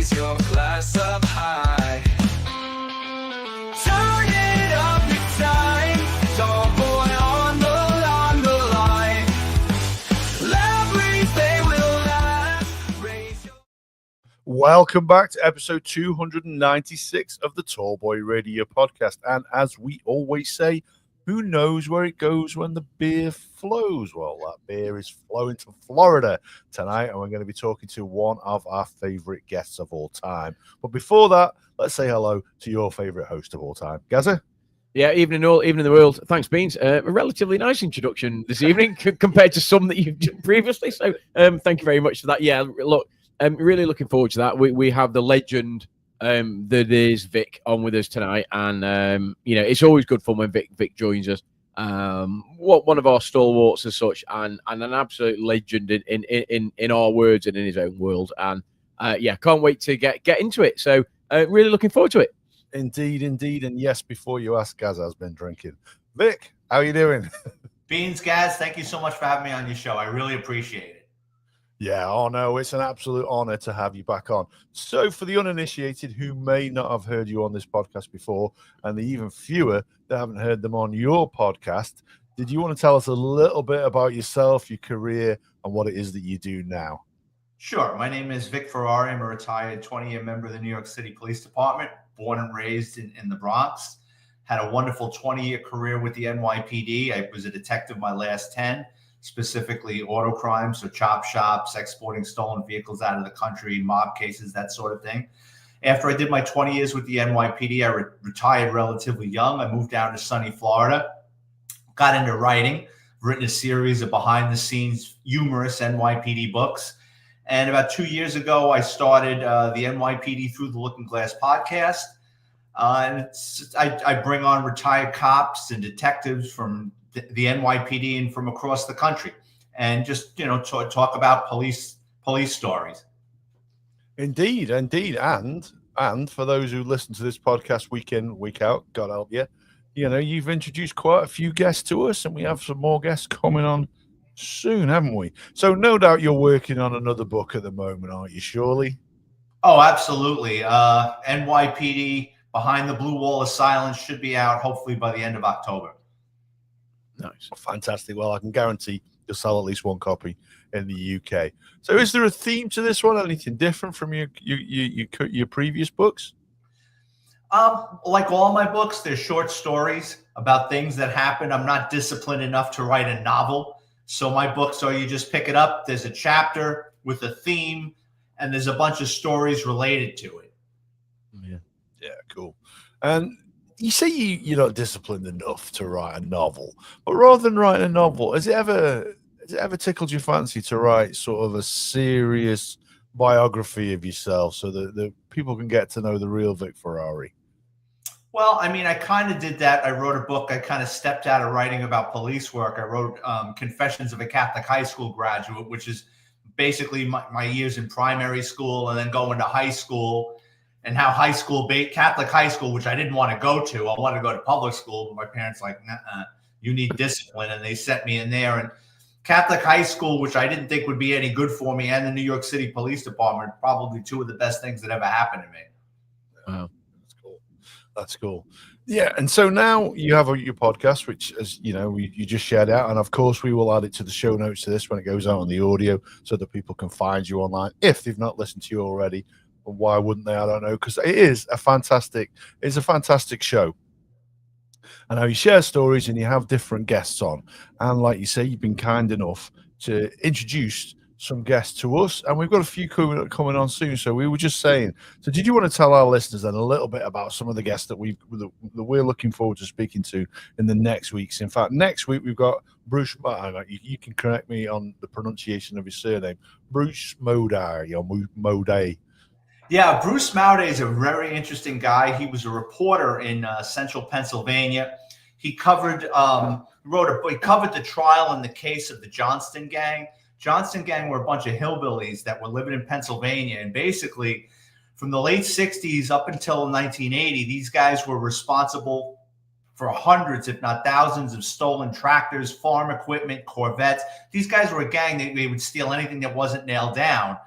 raise your glass up high. Turn it up, it's time. Tall boy on the line. Loud breeze, they will laugh. Raise your... Welcome back to episode 296 of the Tall Boy Radio podcast. And as we always say, who knows where it goes when the beer flows? Well, that beer is flowing to Florida tonight, and we're going to be talking to one of our favorite guests of all time. But before that, let's say hello to your favorite host of all time, Gaza. Yeah, evening all, evening the world. Thanks, Beans. A relatively nice introduction this evening compared to some that you've done previously. So, thank you very much for that. Yeah, look, I'm really looking forward to that. We have the legend that is Vic on with us tonight, and it's always good fun when Vic joins us. One of our stalwarts as such, and an absolute legend in our words and in his own world. And can't wait to get into it. So really looking forward to it. Indeed. And yes, before you ask, Gaz has been drinking. Vic, how are you doing? Beans, Gaz, thank you so much for having me on your show. I really appreciate it. Yeah, oh no, it's an absolute honor to have you back on. So for the uninitiated who may not have heard you on this podcast before, and the even fewer that haven't heard them on your podcast, did you want to tell us a little bit about yourself, your career, and what it is that you do now? Sure. My name is Vic Ferrari. I'm a retired 20-year member of the New York City Police Department, born and raised in the Bronx. Had a wonderful 20-year career with the NYPD. I was a detective my last 10. Specifically auto crimes, so chop shops, exporting stolen vehicles out of the country, mob cases, that sort of thing. After I did my 20 years with the NYPD, I retired relatively young. I moved down to sunny Florida, got into writing, written a series of behind-the-scenes humorous NYPD books. And about 2 years ago, I started the NYPD Through the Looking Glass podcast. I bring on retired cops and detectives from the NYPD and from across the country, and just talk about police stories. Indeed, and for those who listen to this podcast week in, week out, God help you, you've introduced quite a few guests to us, and we have some more guests coming on soon, haven't we? So no doubt you're working on another book at the moment, aren't you? Surely. Oh, absolutely. NYPD Behind the Blue Wall of Silence should be out hopefully by the end of October. Nice. Fantastic. Well, I can guarantee you'll sell at least one copy in the UK. So is there a theme to this one? Anything different from your previous books? Like all my books, they're short stories about things that happen. I'm not disciplined enough to write a novel. So my books are, you just pick it up, there's a chapter with a theme, and there's a bunch of stories related to it. Yeah, cool. And you say you're not disciplined enough to write a novel, but rather than writing a novel, has it ever tickled your fancy to write sort of a serious biography of yourself so that the people can get to know the real Vic Ferrari? Well, I mean, I kind of did that. I wrote a book. I kind of stepped out of writing about police work. I wrote Confessions of a Catholic High School Graduate, which is basically my years in primary school and then going to high school. And how Catholic high school, which I didn't want to go to. I wanted to go to public school, but my parents like, nah, you need discipline. And they sent me in there. And Catholic high school, which I didn't think would be any good for me, and the New York City Police Department, probably two of the best things that ever happened to me. Wow. That's cool. Yeah. And so now you have your podcast, which, as you know, you just shared out. And of course, we will add it to the show notes to this when it goes out on the audio so that people can find you online if they've not listened to you already. Why wouldn't they? I don't know, because it's a fantastic show. And how you share stories and you have different guests on. And like you say, you've been kind enough to introduce some guests to us, and we've got a few coming on soon. So we were just saying, so did you want to tell our listeners then a little bit about some of the guests that we're looking forward to speaking to in the next weeks? In fact, next week we've got Bruce. You can correct me on the pronunciation of his surname, Bruce Moday or Moday. Yeah, Bruce Maude is a very interesting guy. He was a reporter in central Pennsylvania. He covered the trial in the case of the Johnston Gang. Johnston Gang were a bunch of hillbillies that were living in Pennsylvania, and basically from the late 60s up until 1980, these guys were responsible for hundreds, if not thousands, of stolen tractors, farm equipment, Corvettes. These guys were a gang. They would steal anything that wasn't nailed down.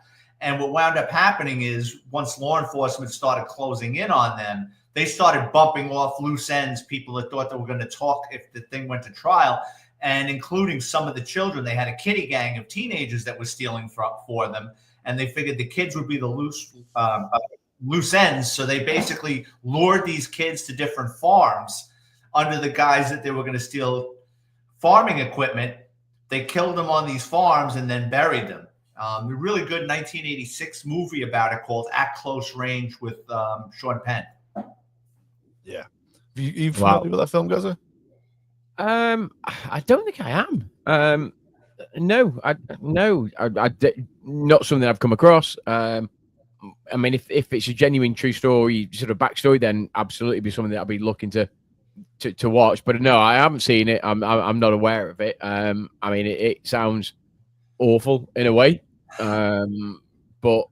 And what wound up happening is once law enforcement started closing in on them, they started bumping off loose ends, people that thought they were going to talk if the thing went to trial, and including some of the children. They had a kiddie gang of teenagers that was stealing for them, and they figured the kids would be the loose ends. So they basically lured these kids to different farms under the guise that they were going to steal farming equipment. They killed them on these farms and then buried them. A really good 1986 movie about it called At Close Range with Sean Penn. Yeah. You familiar with that film, Gaza? I don't think I am. No, not something I've come across. I mean, if it's a genuine true story, sort of backstory, then absolutely be something that I'll be looking to watch. But no, I haven't seen it. I'm not aware of it. I mean, it sounds awful in a way. But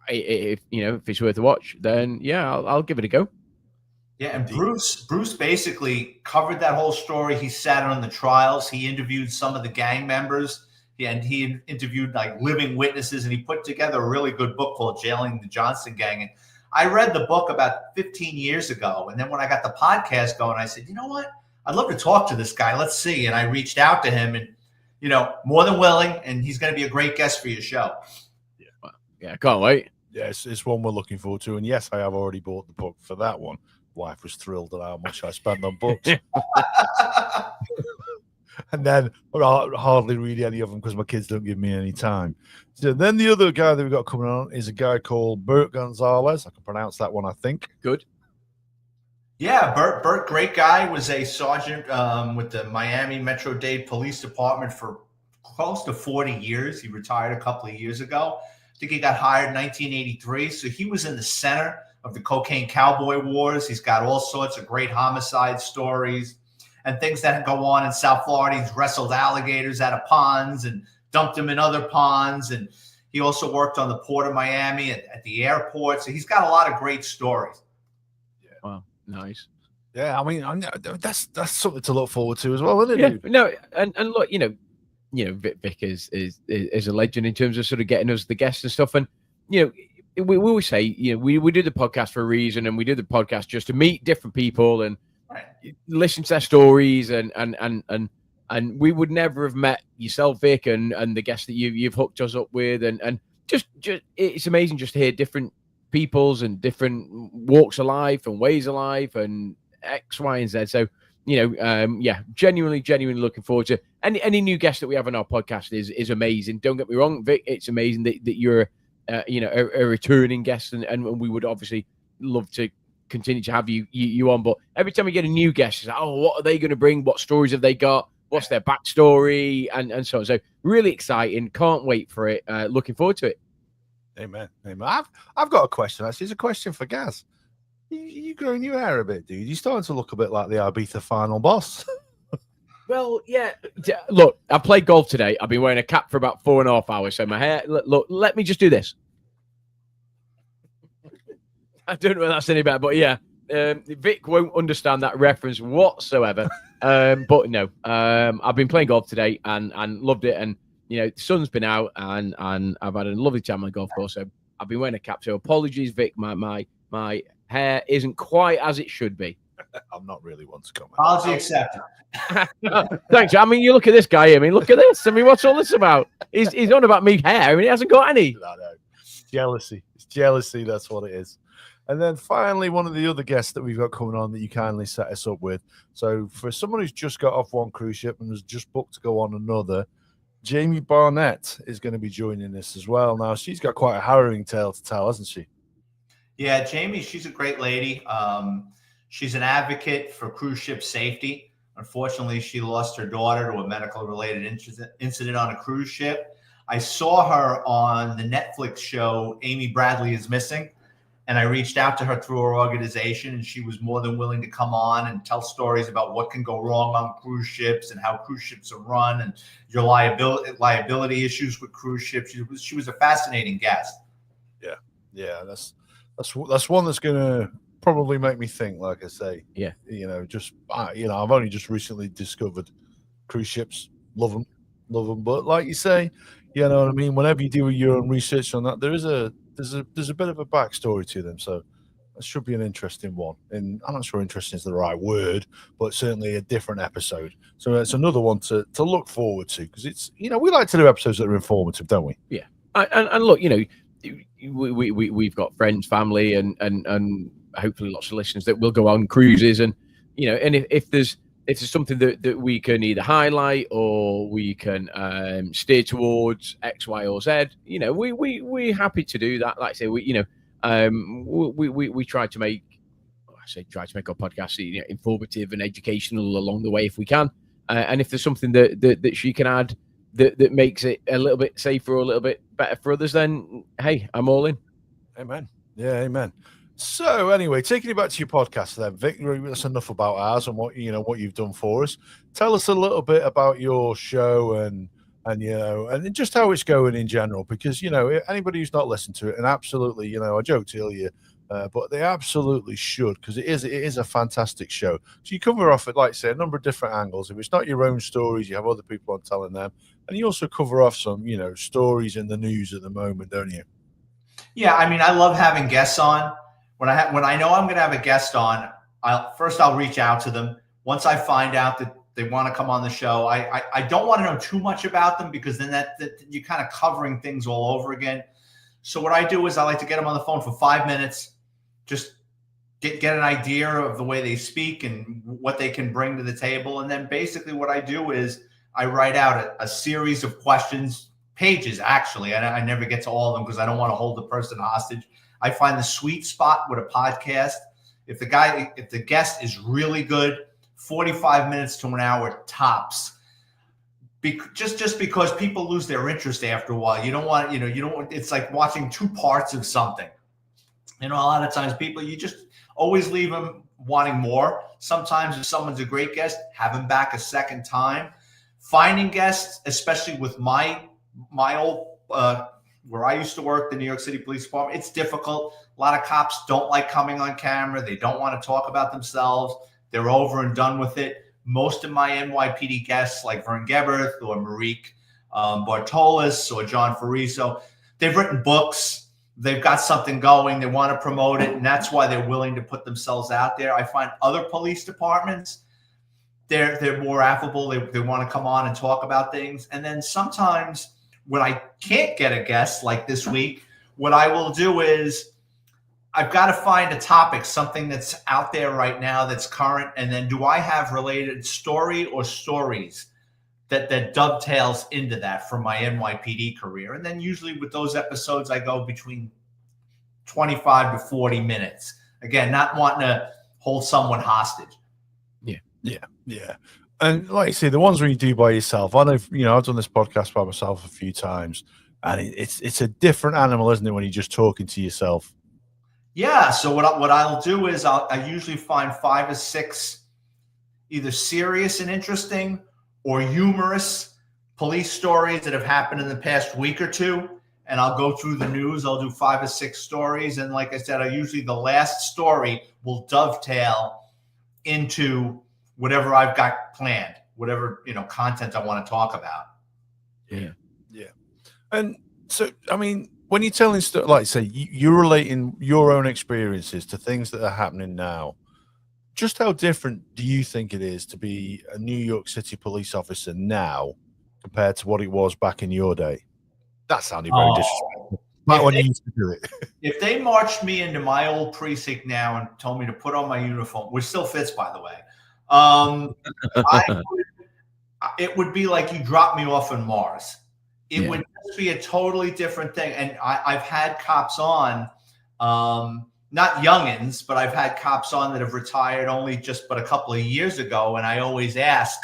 if it's worth a watch, then yeah, I'll give it a go. Yeah, and Bruce basically covered that whole story. He sat on the trials. He interviewed some of the gang members, and he interviewed like living witnesses, and he put together a really good book called Jailing the Johnson Gang. And I read the book about 15 years ago, and then when I got the podcast going, I said, you know what? I'd love to talk to this guy. Let's see. And I reached out to him, and more than willing, and he's going to be a great guest for your show. Yeah, I can't wait. Yeah, it's one we're looking forward to. And yes, I have already bought the book for that one. Wife was thrilled at how much I spent on books. And then I hardly read any of them because my kids don't give me any time. So then the other guy that we've got coming on is a guy called Bert Gonzalez. I can pronounce that one, I think. Good. Yeah, Bert, great guy, was a sergeant with the Miami Metro-Dade Police Department for close to 40 years. He retired a couple of years ago. I think he got hired in 1983. So he was in the center of the cocaine cowboy wars. He's got all sorts of great homicide stories and things that go on in South Florida. He's wrestled alligators out of ponds and dumped them in other ponds. And he also worked on the port of Miami at the airport. So he's got a lot of great stories. Yeah. Wow. Nice. Yeah. I mean, that's something to look forward to as well, isn't it? Yeah. No. And look, Vic is a legend in terms of sort of getting us the guests and stuff. And, we always say, we do the podcast for a reason, and we do the podcast just to meet different people and listen to their stories, and we would never have met yourself, Vic, and the guests that you've hooked us up with, and just it's amazing just to hear different people's and different walks of life and ways of life and X, Y, and Z. So genuinely looking forward to any new guest that we have on our podcast is amazing. Don't get me wrong, Vic, it's amazing that you're a returning guest, and we would obviously love to continue to have you on. But every time we get a new guest, it's like, oh, what are they going to bring? What stories have they got? What's their backstory? And so on. So really exciting. Can't wait for it. Looking forward to it. Amen. I've got a question. Actually, it's a question for Gaz. You growing your hair a bit, dude? You're starting to look a bit like the Ibiza final boss. Well, yeah. Look, I've played golf today. I've been wearing a cap for about 4.5 hours. So my hair, look, let me just do this. I don't know if that's any better, but yeah. Vic won't understand that reference whatsoever. But no, I've been playing golf today and loved it. And, the sun's been out and I've had a lovely time on the golf course. So I've been wearing a cap. So apologies, Vic. My hair isn't quite as it should be. I'm not really one to comment. Apology accepted. Thanks. I mean, you look at this guy. I mean, look at this. I mean, what's all this about? He's on about me hair. I mean, he hasn't got any. No. It's jealousy. It's jealousy. That's what it is. And then finally, one of the other guests that we've got coming on that you kindly set us up with. So for someone who's just got off one cruise ship and was just booked to go on another, Jamie Barnett is going to be joining us as well. Now, she's got quite a harrowing tale to tell, hasn't she? Yeah, Jamie, she's a great lady. She's an advocate for cruise ship safety. Unfortunately, she lost her daughter to a medical-related incident on a cruise ship. I saw her on the Netflix show, Amy Bradley is Missing, and I reached out to her through her organization, and she was more than willing to come on and tell stories about what can go wrong on cruise ships and how cruise ships are run and your liability issues with cruise ships. She was a fascinating guest. Yeah, that's one that's going to probably make me think, like I say. Yeah. I've only just recently discovered cruise ships. Love them. But like you say, You know what I mean? Whenever you do your own research on that, there's a bit of a backstory to them. So that should be an interesting one. And I'm not sure interesting is the right word, but certainly a different episode. So it's another one to look forward to, because it's, we like to do episodes that are informative, don't we? Yeah. And look, we've got friends, family, and hopefully lots of listeners that will go on cruises, and and if there's something that we can either highlight or we can steer towards X, Y, or Z, we're happy to do that. Like I say, we try to make our podcast informative and educational along the way if we can, and if there's something that she can add that makes it a little bit safer or a little bit better for others, then hey, I'm all in. Amen. Yeah, amen. So anyway, taking you back to your podcast then, Vic, that's enough about ours and what you've done for us. Tell us a little bit about your show and just how it's going in general, because anybody who's not listened to it, and absolutely, I joked earlier, but they absolutely should, because it is a fantastic show. So you cover off it, like I say, a number of different angles. If it's not your own stories, you have other people on telling them, and you also cover off some stories in the news at the moment, don't you? Yeah, I mean, I love having guests on. When I know I'm going to have a guest on, I'll reach out to them. Once I find out that they want to come on the show, I don't want to know too much about them, because then that you're kind of covering things all over again. So what I do is I like to get them on the phone for 5 minutes, just get an idea of the way they speak and what they can bring to the table. And then basically what I do is I write out a series of questions, pages actually. I never get to all of them because I don't want to hold the person hostage. I find the sweet spot with a podcast. If the guest is really good, 45 minutes to an hour tops. Just because people lose their interest after a while. You don't want, it's like watching two parts of something. A lot of times people, you just always leave them wanting more. Sometimes if someone's a great guest, have them back a second time. Finding guests, especially with my old, where I used to work, the New York City Police Department, it's difficult. A lot of cops don't like coming on camera. They don't want to talk about themselves. They're over and done with it. Most of my NYPD guests, like Vern Geberth or Marique Bartolis or John Fariso, they've written books. They've got something going. They want to promote it, and that's why they're willing to put themselves out there. I find other police departments, they're more affable. They want to come on and talk about things. And then sometimes when I can't get a guest like this week, what I will do is I've got to find a topic, something that's out there right now that's current, and then do I have related story or stories that dovetails into that from my NYPD career? And then usually with those episodes, I go between 25 to 40 minutes. Again, not wanting to hold someone hostage. Yeah. And like I say, the ones where you do by yourself, I know, I've done this podcast by myself a few times, and it's a different animal, isn't it, when you're just talking to yourself? Yeah. So what I'll do is I usually find 5 or 6 either serious and interesting or humorous police stories that have happened in the past week or two. And I'll go through the news. I'll do 5 or 6 stories. And like I said, the last story will dovetail into whatever I've got planned, whatever, content I want to talk about. Yeah. And so, I mean, when you're telling stuff, like say, you're relating your own experiences to things that are happening now, just how different do you think it is to be a New York City police officer now compared to what it was back in your day? That sounded very disrespectful. Back when you used to do it. If they marched me into my old precinct now and told me to put on my uniform, which still fits, by the way, it would be like you dropped me off on Mars. It would just be a totally different thing. And I've had cops on, not youngins, but I've had cops on that have retired only but a couple of years ago. And I always ask,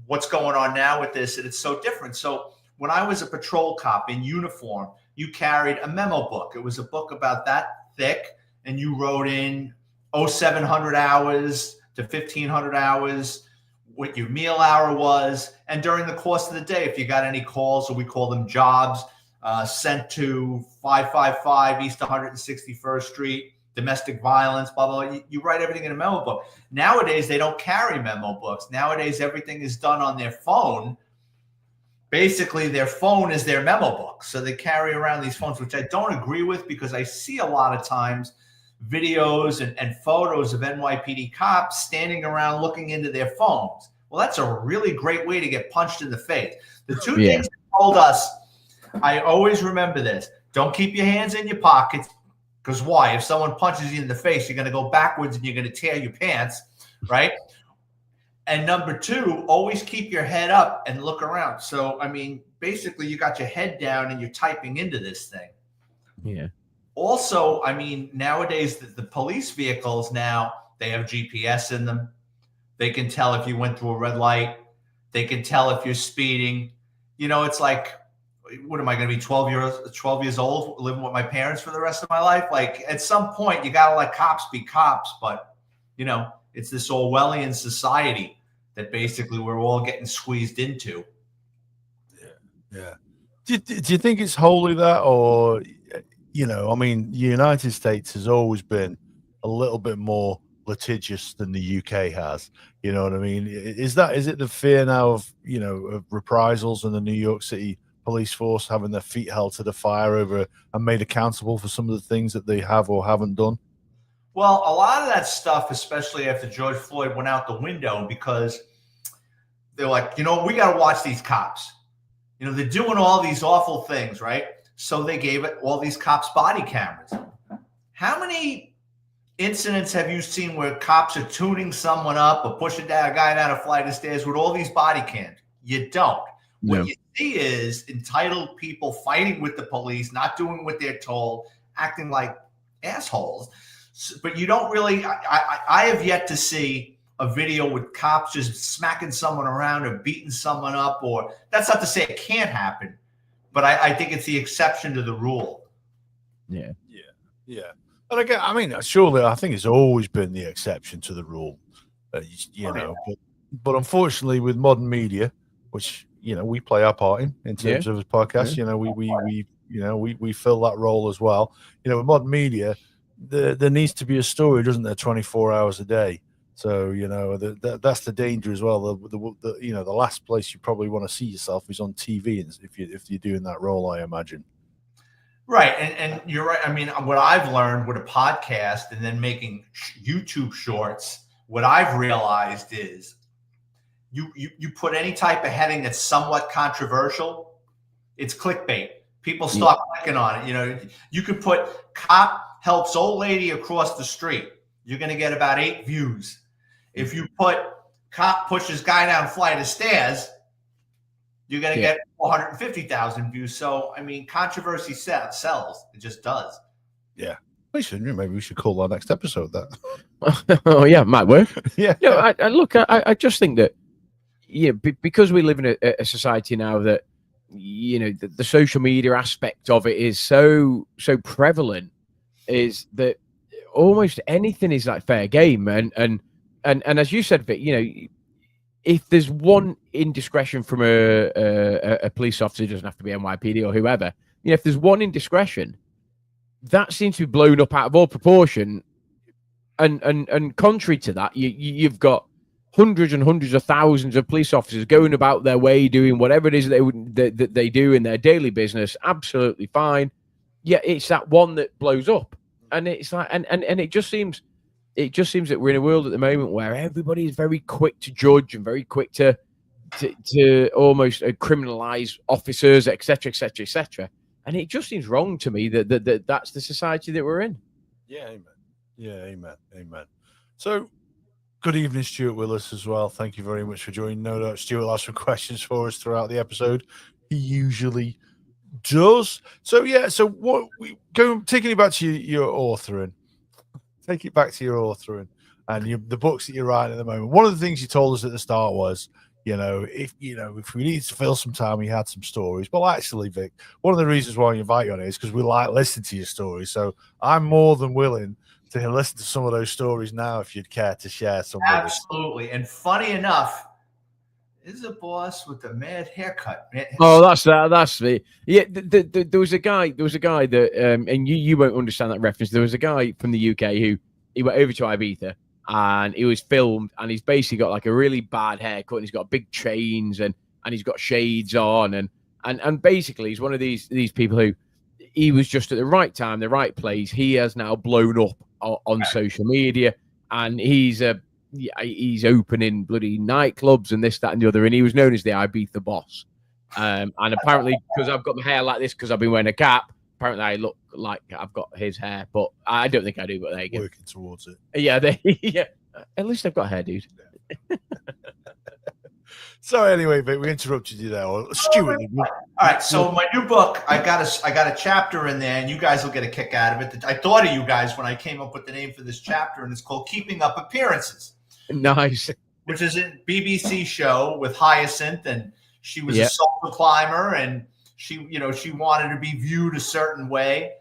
what's going on now with this? And it's so different. So when I was a patrol cop in uniform, you carried a memo book. It was a book about that thick, and you wrote in 0700 hours to 1500 hours, what your meal hour was. And during the course of the day, if you got any calls, or we call them jobs, sent to 555 East 161st Street, domestic violence, blah, blah, blah. You write everything in a memo book. Nowadays, they don't carry memo books. Nowadays, everything is done on their phone. basically their phone is their memo book. So they carry around these phones, which I don't agree with, because I see a lot of times videos and photos of NYPD cops standing around looking into their phones. Well, that's a really great way to get punched in the face. The two things they told us, I always remember this: don't keep your hands in your pockets, because why? If someone punches you in the face, you're going to go backwards and you're going to tear your pants, right? And number two, always keep your head up and look around. So, I mean, basically you got your head down and you're typing into this thing. Yeah. Also, I mean, nowadays the police vehicles now, they have GPS in them. They can tell if you went through a red light. They can tell if you're speeding. You know, it's like, what am I going to be, 12 years old, living with my parents for the rest of my life? Like, at some point, you got to let cops be cops. But, you know, it's this Orwellian society that basically we're all getting squeezed into. Yeah. Do you think it's wholly that, or, you know, I mean, the United States has always been a little bit more litigious than the UK has. You know what I mean? Is it the fear now of, you know, of reprisals and the New York City police force having their feet held to the fire over and made accountable for some of the things that they have or haven't done? Well, a lot of that stuff, especially after George Floyd, went out the window because they're like, you know, we got to watch these cops. You know, they're doing all these awful things, right? So they gave it all these cops body cameras. How many incidents have you seen where cops are tuning someone up or pushing down a guy down a flight of stairs with all these body cams? You don't. No. What you see is entitled people fighting with the police, not doing what they're told, acting like assholes. But you don't really, I have yet to see a video with cops just smacking someone around or beating someone up, or that's not to say it can't happen, but I think it's the exception to the rule. Yeah. And again, I mean, surely I think it's always been the exception to the rule, you know, but unfortunately with modern media, which, you know, we play our part in terms of this podcast, you know, we fill that role as well. You know, with modern media, there needs to be a story, doesn't there, 24 hours a day. So, you know, that's the danger as well. The you know, the last place you probably want to see yourself is on TV if you're doing that role, I imagine. Right. And you're right. I mean, what I've learned with a podcast and then making YouTube shorts, what I've realized is you put any type of heading that's somewhat controversial, it's clickbait. People start clicking on it. You know, you could put cop helps old lady across the street. You're going to get about 8 views. If you put cop pushes guy down flight of stairs, you're going to get 450,000 views. So, I mean, controversy sells. It just does. Yeah. Maybe we should call our next episode that. Oh, yeah, might work. Yeah. No, I just think that, because we live in a society now that, you know, the social media aspect of it is so prevalent, is that almost anything is like fair game. And as you said, Vic, you know, if there's one indiscretion from a police officer, it doesn't have to be NYPD or whoever, you know, if there's one indiscretion, that seems to be blown up out of all proportion. And contrary to that, you've got hundreds and hundreds of thousands of police officers going about their way, doing whatever it is that they do in their daily business, absolutely fine. Yeah, it's that one that blows up, and it's like, and it just seems that we're in a world at the moment where everybody is very quick to judge and very quick to almost criminalize officers, etc., etc., etc. And it just seems wrong to me that that's the society that we're in. Yeah, amen. Yeah, amen. So, good evening, Stuart Willis, as well. Thank you very much for joining. No doubt Stuart will have some questions for us throughout the episode. He usually does. So, yeah, so what we taking it back to your authoring. Take it back to your authoring and the books that you're writing at the moment. One of the things you told us at the start was, if we need to fill some time, you had some stories. Well, actually, Vic, one of the reasons why I invite you on it is because we like listening to your stories. So I'm more than willing to listen to some of those stories now if you'd care to share some. Absolutely. And funny enough, this is a boss with a mad haircut. Oh, that's me. Yeah, there was a guy that, and you won't understand that reference. There was a guy from the UK who he went over to Ibiza and he was filmed, and he's basically got like a really bad haircut, and he's got big chains, and and he's got shades on, and basically he's one of these people who he was just at the right time, the right place. He has now blown up on social media, and he's opening bloody nightclubs and this, that, and the other. And he was known as the Ibiza boss. And apparently, because I've got my hair like this, because I've been wearing a cap, apparently I look like I've got his hair, but I don't think I do. But there you go. Working towards it. Yeah, yeah. At least I've got hair, dude. So anyway, Vic, we interrupted you there. Stuart. All right, so my new book, I got a chapter in there, and you guys will get a kick out of it. I thought of you guys when I came up with the name for this chapter, and it's called "Keeping Up Appearances." Nice. Which is a BBC show with Hyacinth, and she was a social climber, and she wanted to be viewed a certain way.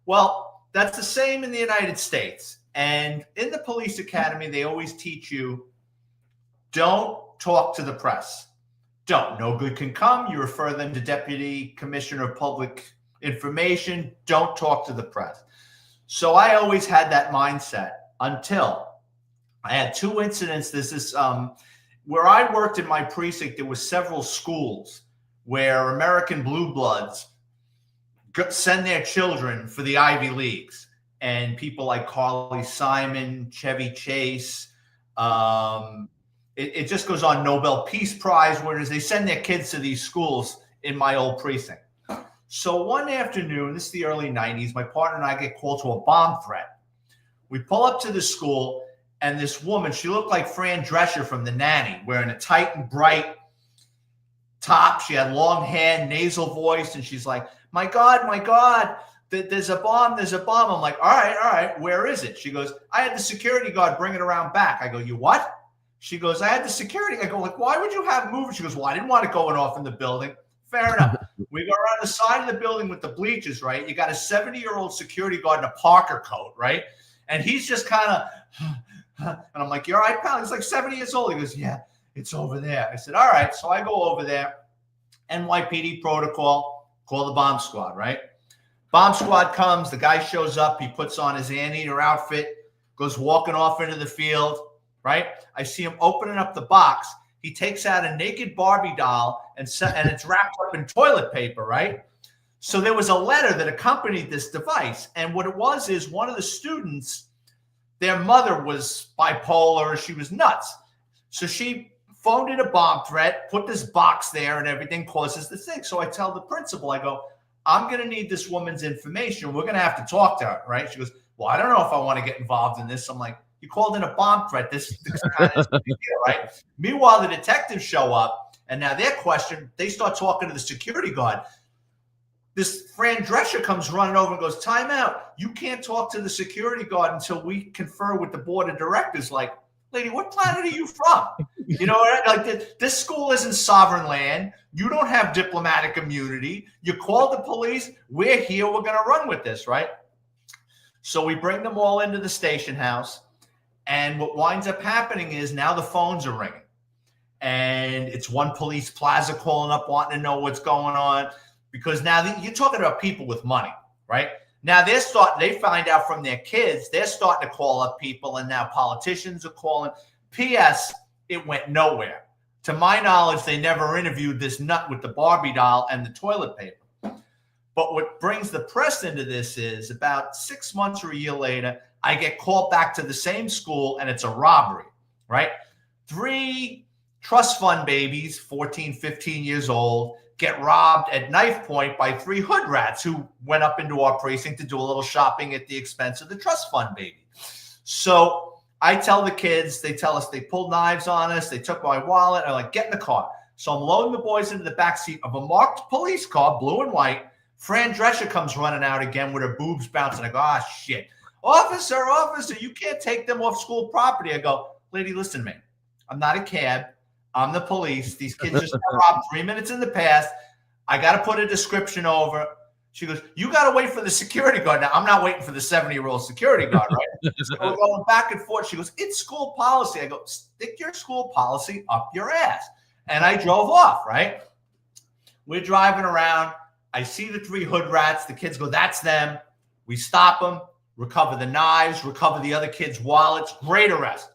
Well, that's the same in the United States, and in the police academy, they always teach you, don't talk to the press. Don't. No good can come. You refer them to Deputy Commissioner of Public Information. Don't talk to the press. So I always had that mindset until I had two incidents. This is where I worked in my precinct. There were several schools where American blue bloods send their children for the Ivy Leagues, and people like Carly Simon, Chevy Chase, it just goes on, Nobel Peace Prize winners. They send their kids to these schools in my old precinct. So one afternoon, this is the early 90s, my partner and I get called to a bomb threat. We pull up to the school, and this woman, she looked like Fran Drescher from The Nanny, wearing a tight and bright top. She had long hair, nasal voice, and she's like, my God, there's a bomb, there's a bomb. I'm like, all right, where is it? She goes, I had the security guard bring it around back. I go, you what? She goes, I had the security. I go, like, why would you have moved? She goes, well, I didn't want it going off in the building. Fair enough. We go around the side of the building with the bleachers, right? You got a 70-year-old security guard in a Parker coat, right? And he's just kind of, and I'm like, you're all right, pal? He's like 70 years old. He goes, yeah, it's over there. I said, all right. So I go over there. NYPD protocol, call the bomb squad, right? Bomb squad comes. The guy shows up. He puts on his anteater outfit, goes walking off into the field. Right? I see him opening up the box. He takes out a naked Barbie doll and it's wrapped up in toilet paper, right? So there was a letter that accompanied this device. And what it was is one of the students, their mother was bipolar. She was nuts. So she phoned in a bomb threat, put this box there and everything, causes the thing. So I tell the principal, I go, I'm going to need this woman's information. We're going to have to talk to her, right? She goes, well, I don't know if I want to get involved in this. I'm like, you called in a bomb threat. This kind of deal, right? Meanwhile, the detectives show up, and now their question, they start talking to the security guard. This Fran Drescher comes running over and goes, time out. You can't talk to the security guard until we confer with the board of directors. Like, lady, what planet are you from? You know, like this school isn't sovereign land. You don't have diplomatic immunity. You called the police. We're here. We're going to run with this, right? So we bring them all into the station house. And what winds up happening is now the phones are ringing. And it's one police plaza calling up, wanting to know what's going on. Because now you're talking about people with money, right? Now they find out from their kids, they're starting to call up people, and now politicians are calling. P.S. It went nowhere. To my knowledge, they never interviewed this nut with the Barbie doll and the toilet paper. But what brings the press into this is about 6 months or a year later, I get called back to the same school, and it's a robbery, right? 3 trust fund babies, 14, 15 years old, get robbed at knife point by 3 hood rats who went up into our precinct to do a little shopping at the expense of the trust fund baby. So I tell the kids, they tell us they pulled knives on us. They took my wallet. I'm like, get in the car. So I'm loading the boys into the back seat of a marked police car, blue and white. Fran Drescher comes running out again with her boobs bouncing. I go, ah, shit. Officer, you can't take them off school property. I go, lady, listen to me. I'm not a cab. I'm the police. These kids just got robbed 3 minutes in the past. I got to put a description over. She goes, you got to wait for the security guard. Now, I'm not waiting for the 70-year-old security guard, right? So we're going back and forth. She goes, it's school policy. I go, stick your school policy up your ass. And I drove off, right? We're driving around. I see the 3 hood rats. The kids go, that's them. We stop them. Recover the knives, recover the other kids' wallets. Great arrest.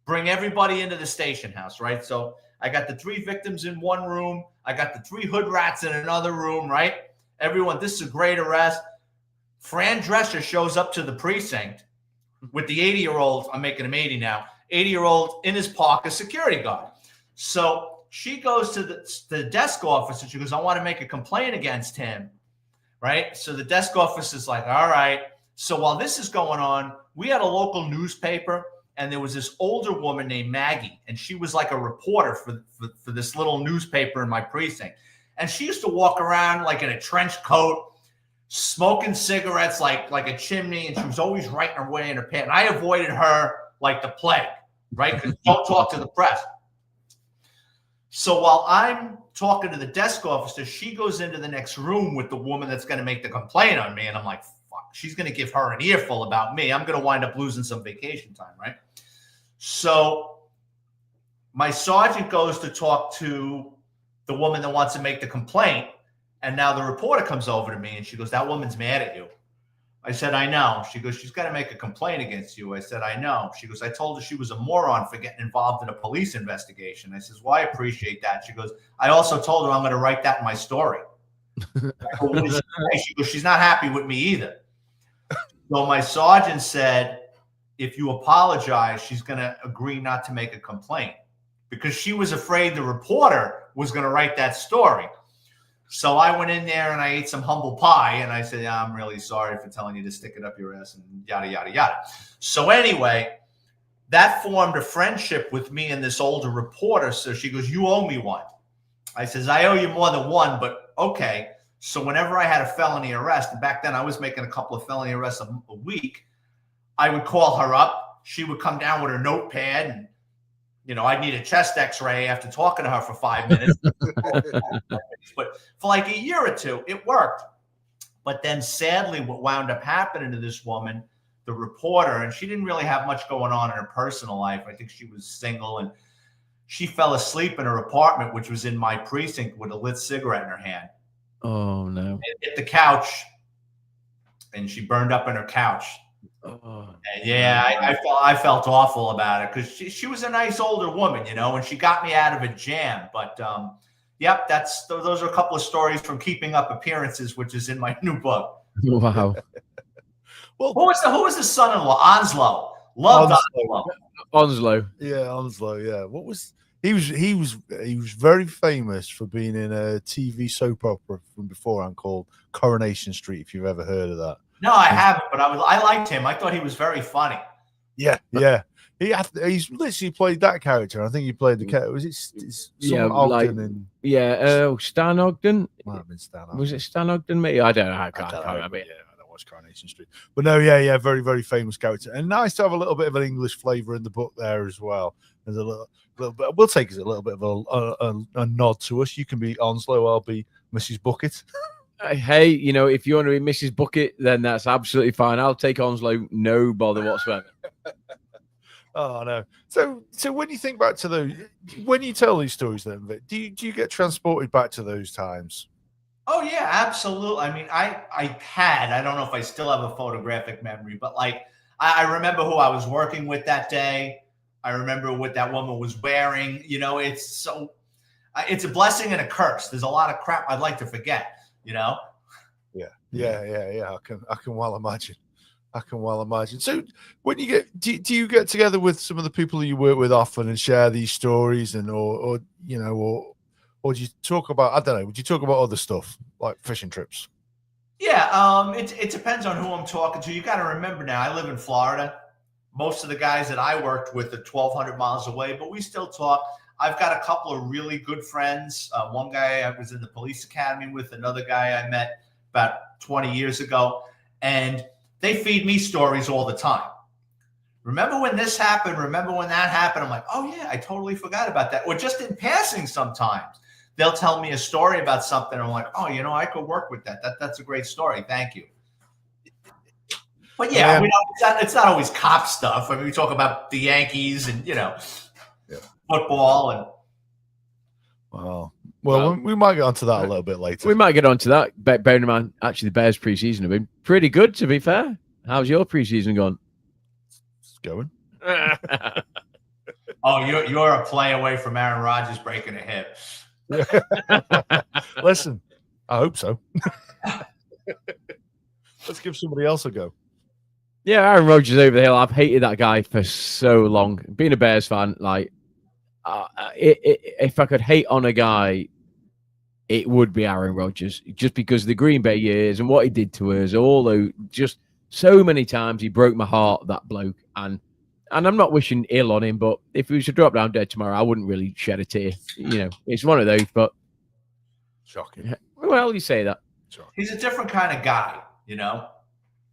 Bring everybody into the station house, right? So I got the 3 victims in one room. I got the 3 hood rats in another room, right? Everyone, this is a great arrest. Fran Drescher shows up to the precinct with the 80-year-old, I'm making him 80 now, 80-year-old in his pocket, security guard. So she goes to the desk office and she goes, I want to make a complaint against him, right? So the desk office is like, all right. So while this is going on, we had a local newspaper, and there was this older woman named Maggie, and she was like a reporter for this little newspaper in my precinct. And she used to walk around like in a trench coat, smoking cigarettes like a chimney, and she was always writing her way in her pants. And I avoided her like the plague, right? Because don't talk to the press. So while I'm talking to the desk officer, she goes into the next room with the woman that's going to make the complaint on me. And I'm like, fuck, she's going to give her an earful about me. I'm going to wind up losing some vacation time, right? So my sergeant goes to talk to the woman that wants to make the complaint. And now the reporter comes over to me and she goes, that woman's mad at you. I said, I know. She goes, she's got to make a complaint against you. I said, I know. She goes, I told her she was a moron for getting involved in a police investigation. I says, well, I appreciate that. She goes, I also told her I'm going to write that in my story. She goes, she's not happy with me either. So my sergeant said, if you apologize, she's going to agree not to make a complaint, because she was afraid the reporter was going to write that story. So I went in there and I ate some humble pie and I said, yeah, I'm really sorry for telling you to stick it up your ass and yada, yada, yada. So anyway, that formed a friendship with me and this older reporter. So she goes, you owe me one. I says, I owe you more than one, but okay. So whenever I had a felony arrest, and back then I was making a couple of felony arrests a week, I would call her up. She would come down with her notepad, and I'd need a chest x-ray after talking to her for 5 minutes. But for like a year or two, it worked. But then sadly, what wound up happening to this woman, the reporter, and she didn't really have much going on in her personal life. I think she was single, and she fell asleep in her apartment, which was in my precinct, with a lit cigarette in her hand. Oh, no. And hit the couch, and she burned up in her couch. Oh. And yeah, I felt awful about it, because she was a nice older woman, and she got me out of a jam. But yep, those are a couple of stories from Keeping Up Appearances, which is in my new book. Wow. Well, who was the son-in-law? Onslow. Loved Onslow. Onslow. Yeah, Onslow. Yeah. What was he was very famous for being in a TV soap opera from beforehand called Coronation Street. If you've ever heard of that. No, I haven't, but I liked him. I thought he was very funny. Yeah. He's literally played that character. I think he played the character. Was it Ogden? Stan Ogden. Might have been Stan Ogden. Was it Stan Ogden? Me, I don't know. I can't remember. Yeah, I don't watch Coronation Street. But no, yeah, very, very famous character, and nice to have a little bit of an English flavour in the book there as well. There's a little bit. We'll take it as a little bit of a nod to us. You can be Onslow. I'll be Mrs. Bucket. Hey, if you want to be Mrs. Bucket, then that's absolutely fine. I'll take Onslow, no bother whatsoever. Oh no! So when you think back to when you tell these stories, then Vic, do you get transported back to those times? Oh yeah, absolutely. I mean, I don't know if I still have a photographic memory, but like I remember who I was working with that day. I remember what that woman was wearing. It's a blessing and a curse. There's a lot of crap I'd like to forget. Yeah. I can well imagine. So when you do you get together with some of the people you work with often and share these stories, and or do you talk about, I don't know, would you talk about other stuff like fishing trips? Yeah, it depends on who I'm talking to. You got to remember now, I live in Florida. Most of the guys that I worked with are 1,200 miles away, but we still talk. I've got a couple of really good friends. One guy I was in the police academy with, another guy I met about 20 years ago, and they feed me stories all the time. Remember when this happened? Remember when that happened? I'm like, oh yeah, I totally forgot about that. Or just in passing sometimes. They'll tell me a story about something. And I'm like, oh, I could work with that. That's a great story. Thank you. But yeah, it's not always cop stuff. I mean, we talk about the Yankees and, football and. Wow. Well, we might get onto that a little bit later. We might get onto that. Bearing in mind, actually, the Bears preseason have been pretty good, to be fair. How's your preseason gone? It's going. Oh, you're a play away from Aaron Rodgers breaking a hip. Listen, I hope so. Let's give somebody else a go. Yeah, Aaron Rodgers over the hill. I've hated that guy for so long. Being a Bears fan, like, if I could hate on a guy, it would be Aaron Rodgers, just because of the Green Bay years and what he did to us. Although, just so many times he broke my heart, that bloke. And I'm not wishing ill on him, but if he was to drop down dead tomorrow, I wouldn't really shed a tear. You know, it's one of those. But shocking. Well, you say that. Shocking. He's a different kind of guy, you know.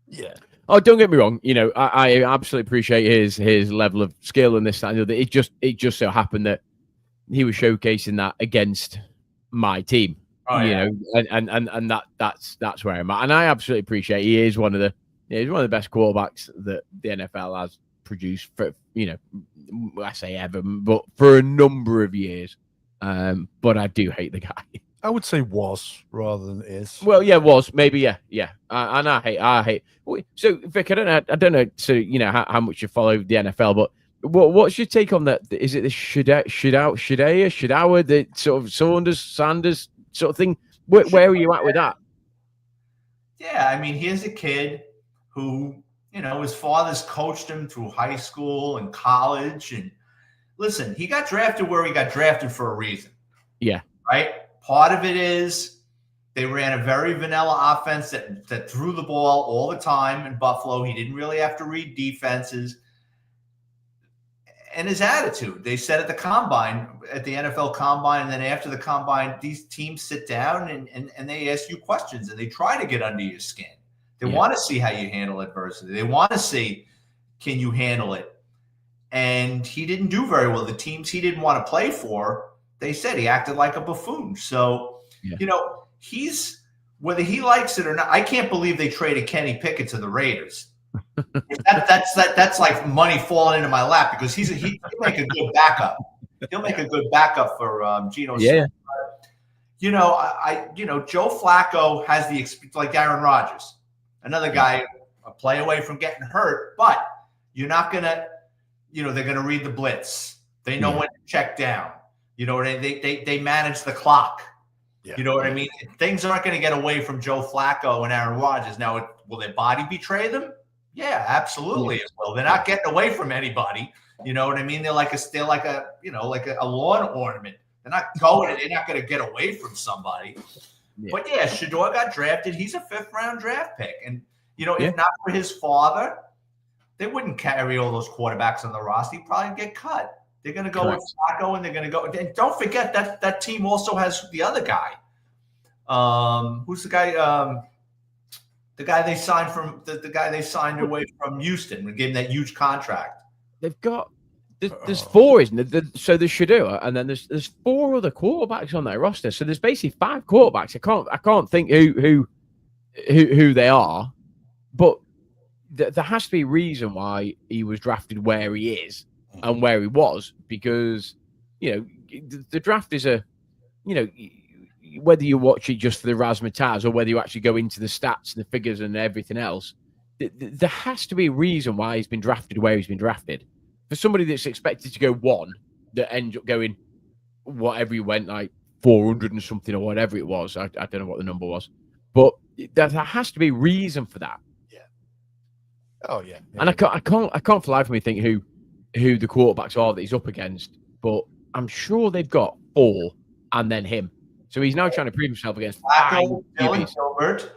Yeah. Oh, don't get me wrong. You know, I absolutely appreciate his level of skill and this and the other. It just so happened that he was showcasing that against my team. Oh, you yeah. know, and that's where I'm at. And I absolutely appreciate he's one of the best quarterbacks that the NFL has produced for, you know, I say ever, but for a number of years. But I do hate the guy. I would say was rather than is. Well, yeah, was maybe, yeah. And I hate. So, Vic, I don't know. So, you know how much you follow the NFL, but what's your take on that? Is it the Shadauer, the sort of Sanders sort of thing? Where are you at with that? Yeah, I mean, here's a kid who, you know, his father's coached him through high school and college, and listen, he got drafted where he got drafted for a reason. Yeah. Right. Part of it is they ran a very vanilla offense that threw the ball all the time in Buffalo. He didn't really have to read defenses. And his attitude, they said at the combine, at the NFL combine, and then after the combine, these teams sit down and they ask you questions and they try to get under your skin. They want to see how you handle adversity. They want to see, can you handle it? And he didn't do very well. The teams he didn't want to play for, they said he acted like a buffoon. So, you know, whether he likes it or not, I can't believe they traded Kenny Pickett to the Raiders. That's like money falling into my lap, because he'll make a good backup. He'll make a good backup for Geno. Yeah. You know, Joe Flacco has the experience, like Aaron Rodgers, another guy a play away from getting hurt, but you're not gonna, you know, they're gonna read the blitz. They know when to check down. You know, they manage the clock. Yeah. You know what I mean? Things aren't going to get away from Joe Flacco and Aaron Rodgers. Now, will their body betray them? Yeah, absolutely it will. They're not getting away from anybody. You know what I mean? They're like a lawn ornament. They're not going to get away from somebody. Yeah. But yeah, Shador got drafted. He's a 5th-round draft pick. And, you know, if not for his father, they wouldn't carry all those quarterbacks on the roster. He'd probably get cut. They're going to go with Flacco, and they're going to go. And don't forget that team also has the other guy. Who's the guy? The guy they signed from the guy they signed away from Houston and gave him that huge contract. They've got there's 4, isn't there? So there's Shador, and then there's 4 other quarterbacks on their roster. So there's basically 5 quarterbacks. I can't think who they are, but there has to be a reason why he was drafted where he is. And where he was, because, you know, the draft is you know, whether you watch it just for the razzmatazz or whether you actually go into the stats and the figures and everything else, there has to be a reason why he's been drafted where he's been drafted. For somebody that's expected to go 1, that ends up going whatever he went, like 400 and something or whatever it was. I don't know what the number was, but there has to be a reason for that. Yeah. Oh yeah. And I can't for life of me think who the quarterbacks are that he's up against, but I'm sure they've got 4 and then him. So he's now trying to prove himself against Flacco, Gilbert.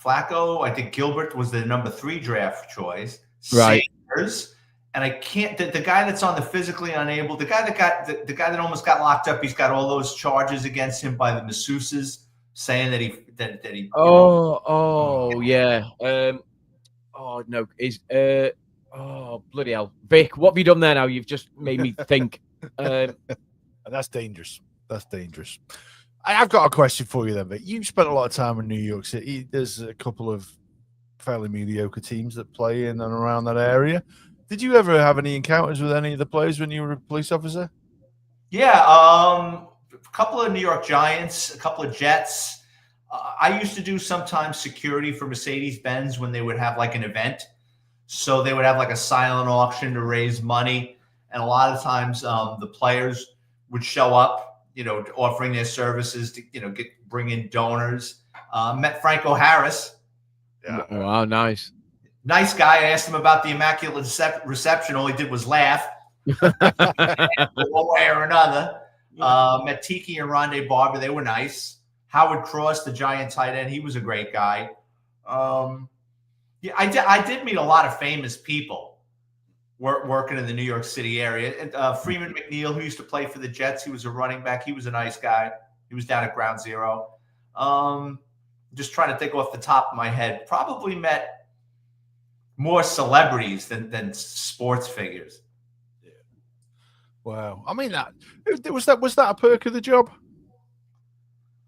Flacco, I think Gilbert was the number 3 draft choice. Right. Sanders, and I can't. The guy that's on the physically unable, the guy that almost got locked up. He's got all those charges against him by the masseuses, saying that he. Yeah. Oh no, oh, bloody hell. Vic, what have you done there now? You've just made me think. That's dangerous. That's dangerous. I've got a question for you then, Vic. You've spent a lot of time in New York City. There's a couple of fairly mediocre teams that play in and around that area. Did you ever have any encounters with any of the players when you were a police officer? Yeah, a couple of New York Giants, a couple of Jets. I used to do sometimes security for Mercedes-Benz when they would have like an event. So they would have like a silent auction to raise money. And a lot of times the players would show up, offering their services to, bring in donors. Met Franco Harris. Yeah. Wow, nice. Nice guy. I asked him about the Immaculate Reception. All he did was laugh one way or another. Met Tiki and Rondé Barber. They were nice. Howard Cross, the Giant tight end. He was a great guy. Yeah, I did meet a lot of famous people working in the New York City area. And, Freeman McNeil, who used to play for the Jets, he was a running back. He was a nice guy. He was down at Ground Zero. Just trying to think off the top of my head. Probably met more celebrities than sports figures. Yeah. Wow. I mean, was that a perk of the job?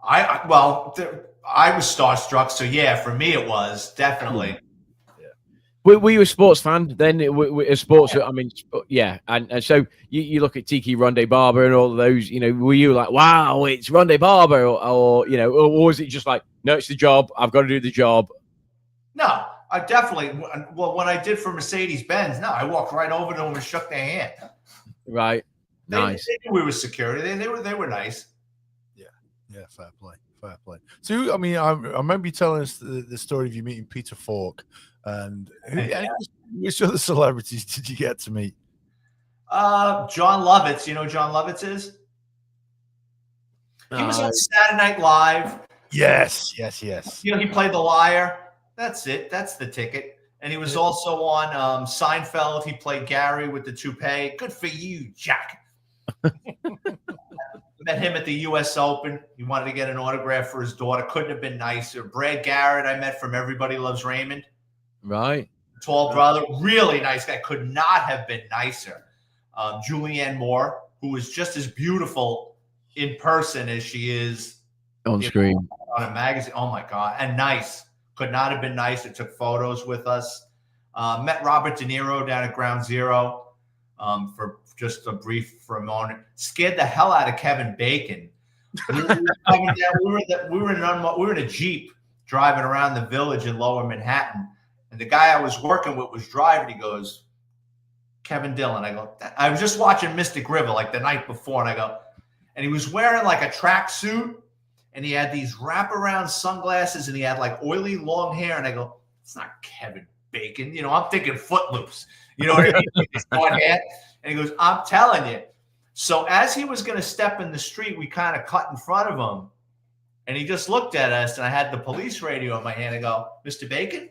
I was starstruck. So yeah, for me it was definitely. Were you a sports fan then? A sports, I mean, yeah. And so you look at Tiki, Rondé Barber, and all of those. Were you like, wow, it's Rondé Barber, or was it just like, no, it's the job. I've got to do the job. No, I definitely. Well, when I did for Mercedes-Benz, no, I walked right over to them and shook their hand. Right. Nice. They knew we were security. They were nice. Yeah, fair play. So, I mean, I remember you telling us the story of you meeting Peter Falk, and which other celebrities did you get to meet? John Lovitz. You know who John Lovitz is? He was on Saturday Night Live. Yes. He played the liar. That's it. That's the ticket. And he was also on Seinfeld. He played Gary with the toupee. Good for you, Jack. Met him at the U.S. Open. He wanted to get an autograph for his daughter. Couldn't have been nicer. Brad Garrett, I met from Everybody Loves Raymond. Right. Tall brother. Really nice guy. Could not have been nicer. Julianne Moore, who was just as beautiful in person as she is on screen. On a magazine. Oh, my God. And nice. Could not have been nicer. Took photos with us. Met Robert De Niro down at Ground Zero for just for a moment. Scared the hell out of Kevin Bacon. We were in a Jeep driving around the Village in Lower Manhattan, and the guy I was working with was driving. He goes, Kevin Dillon. I go, I was just watching Mystic River like the night before, and I go, and he was wearing like a tracksuit, and he had these wraparound sunglasses, and he had like oily long hair, and I go, it's not Kevin Bacon. I'm thinking Footloose. You know what I mean? His one hat. And he goes, I'm telling you. So as he was going to step in the street, we kind of cut in front of him. And he just looked at us, and I had the police radio in my hand. I go, Mr. Bacon?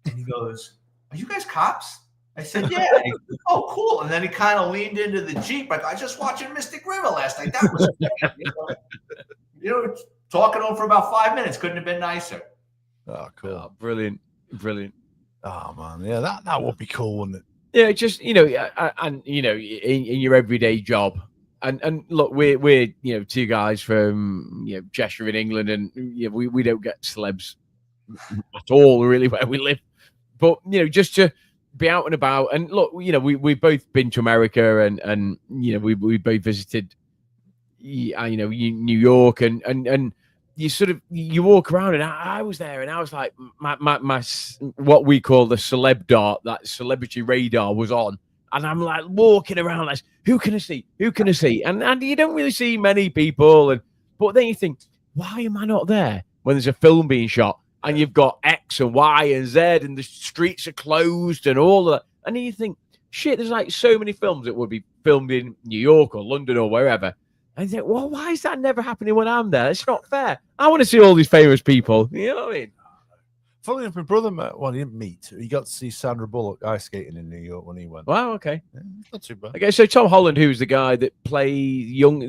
And he goes, are you guys cops? I said, yeah. He goes, oh, cool. And then he kind of leaned into the Jeep. Like, I was just watching Mystic River last night. That was great. Talking to him for about 5 minutes. Couldn't have been nicer. Oh, cool. Oh, brilliant. Oh, man. Yeah, that would be cool, wouldn't it? Yeah, just in your everyday job, and look, we're two guys from Cheshire in England, and we don't get celebs at all really where we live, but just to be out and about, and look, we've both been to America, and we both visited, New York, and you walk around, and I was there, and I was like, my what we call the celeb dart, that celebrity radar was on, and I'm like walking around like, who can I see? And you don't really see many people, but then you think, why am I not there when there's a film being shot and you've got X and Y and Z and the streets are closed and all of that, and then you think, shit, there's like so many films that would be filmed in New York or London or wherever. I think, well, why is that never happening when I'm there? It's not fair. I want to see all these famous people. You know what I mean? Funny enough, my brother he didn't meet. He got to see Sandra Bullock ice skating in New York when he went. Wow, okay. Yeah, not too bad. Okay, so Tom Holland, who's the guy that plays young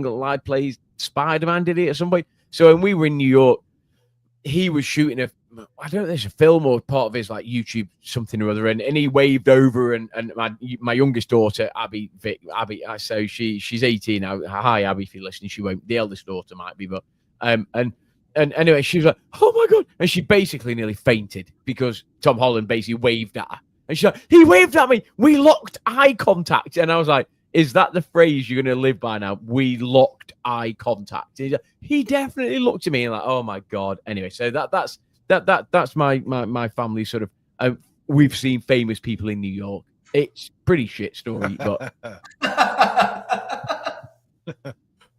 lad, plays Spider-Man, did he, at some point? So when we were in New York, he was shooting I don't know, there's a film or part of his like YouTube something or other, and he waved over, and my youngest daughter Abby, so she's 18 now. Hi Abby, if you're listening, she won't. The eldest daughter might be, but and anyway, she was like, oh my god, and she basically nearly fainted because Tom Holland basically waved at her, and she's like, he waved at me. We locked eye contact, and I was like, is that the phrase you're going to live by now? We locked eye contact. He definitely looked at me and like, oh my god. Anyway, so that's my family sort of. We've seen famous people in New York. It's pretty shit story, but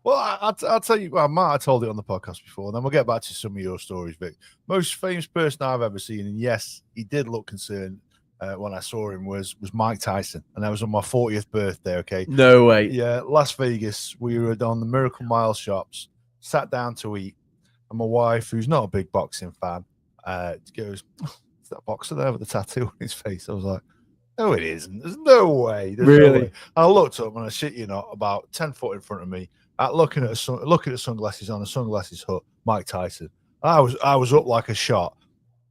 Well, I'll tell you. Well, Matt, I told it on the podcast before. And then we'll get back to some of your stories, Vic. Most famous person I've ever seen, and yes, he did look concerned when I saw him. Was Mike Tyson, and that was on my 40th birthday. Okay, no way. yeah, Las Vegas. We were on the Miracle Mile shops, sat down to eat, and my wife, who's not a big boxing fan, goes, "Is that boxer there with the tattoo on his face?" I was like, "No, it isn't. There's no way." There's Really? no way. I looked up and I shit you not, about 10 foot in front of me, looking at sunglasses on, a sunglasses hut, Mike Tyson. I was up like a shot.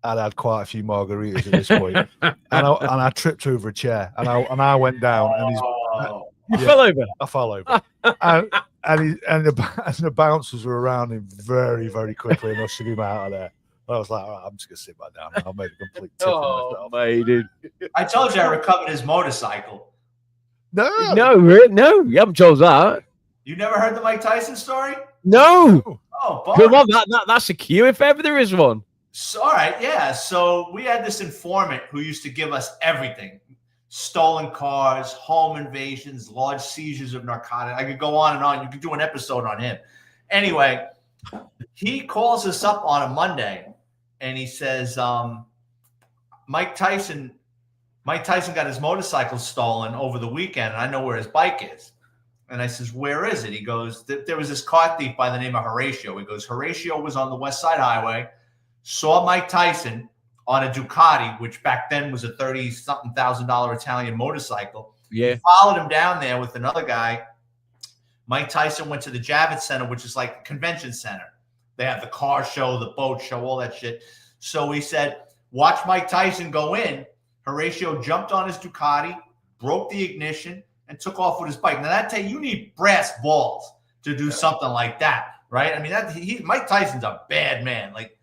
I'd had quite a few margaritas at this point, and I tripped over a chair, and I went down, and You fell over. I fell over, and the bouncers were around him very, very quickly and ushered him out of there. I was like, all right, I'm just gonna sit back down. I made a complete tip of myself. Mate, dude. I told you I recovered his motorcycle. No, No, you haven't told that. You never heard the Mike Tyson story? No. Oh, Come boy. on, that's a cue if ever there is one. So, all right, yeah. So we had this informant who used to give us everything: stolen cars, home invasions, large seizures of narcotics. I could go on and on. You could do an episode on him. Anyway, he calls us up on a Monday, and he says, Mike Tyson got his motorcycle stolen over the weekend, and I know where his bike is. And I says, where is it? He goes, there was this car thief by the name of Horatio. He goes, Horatio was on the West Side Highway, saw Mike Tyson on a Ducati, which back then was a $30-something thousand Italian motorcycle. Yeah. He followed him down there with another guy. Mike Tyson went to the Javits Center, which is like a convention center. They have the car show, the boat show, all that shit. So he said, watch Mike Tyson go in. Horatio jumped on his Ducati, broke the ignition, and took off with his bike. Now, that you need brass balls to do something like that, right? I mean, Mike Tyson's a bad man. Like,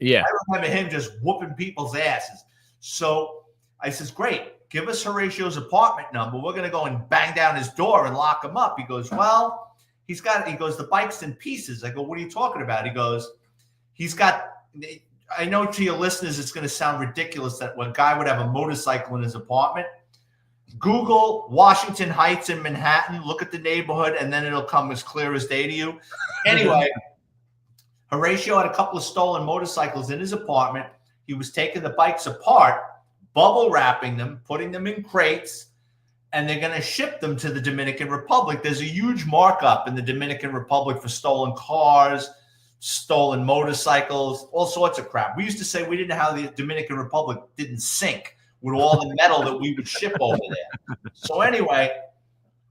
Yeah. I remember him just whooping people's asses. So I says, great, give us Horatio's apartment number. We're going to go and bang down his door and lock him up. He goes, well, he goes, the bike's in pieces. I go, what are you talking about? He goes, I know to your listeners, it's going to sound ridiculous that a guy would have a motorcycle in his apartment. Google Washington Heights in Manhattan, look at the neighborhood, and then it'll come as clear as day to you. Anyway, Horatio had a couple of stolen motorcycles in his apartment. He was taking the bikes apart, bubble wrapping them, putting them in crates, and they're going to ship them to the Dominican Republic. There's a huge markup in the Dominican Republic for stolen cars, stolen motorcycles, all sorts of crap. We used to say we didn't know how the Dominican Republic didn't sink with all the metal that we would ship over there. So anyway,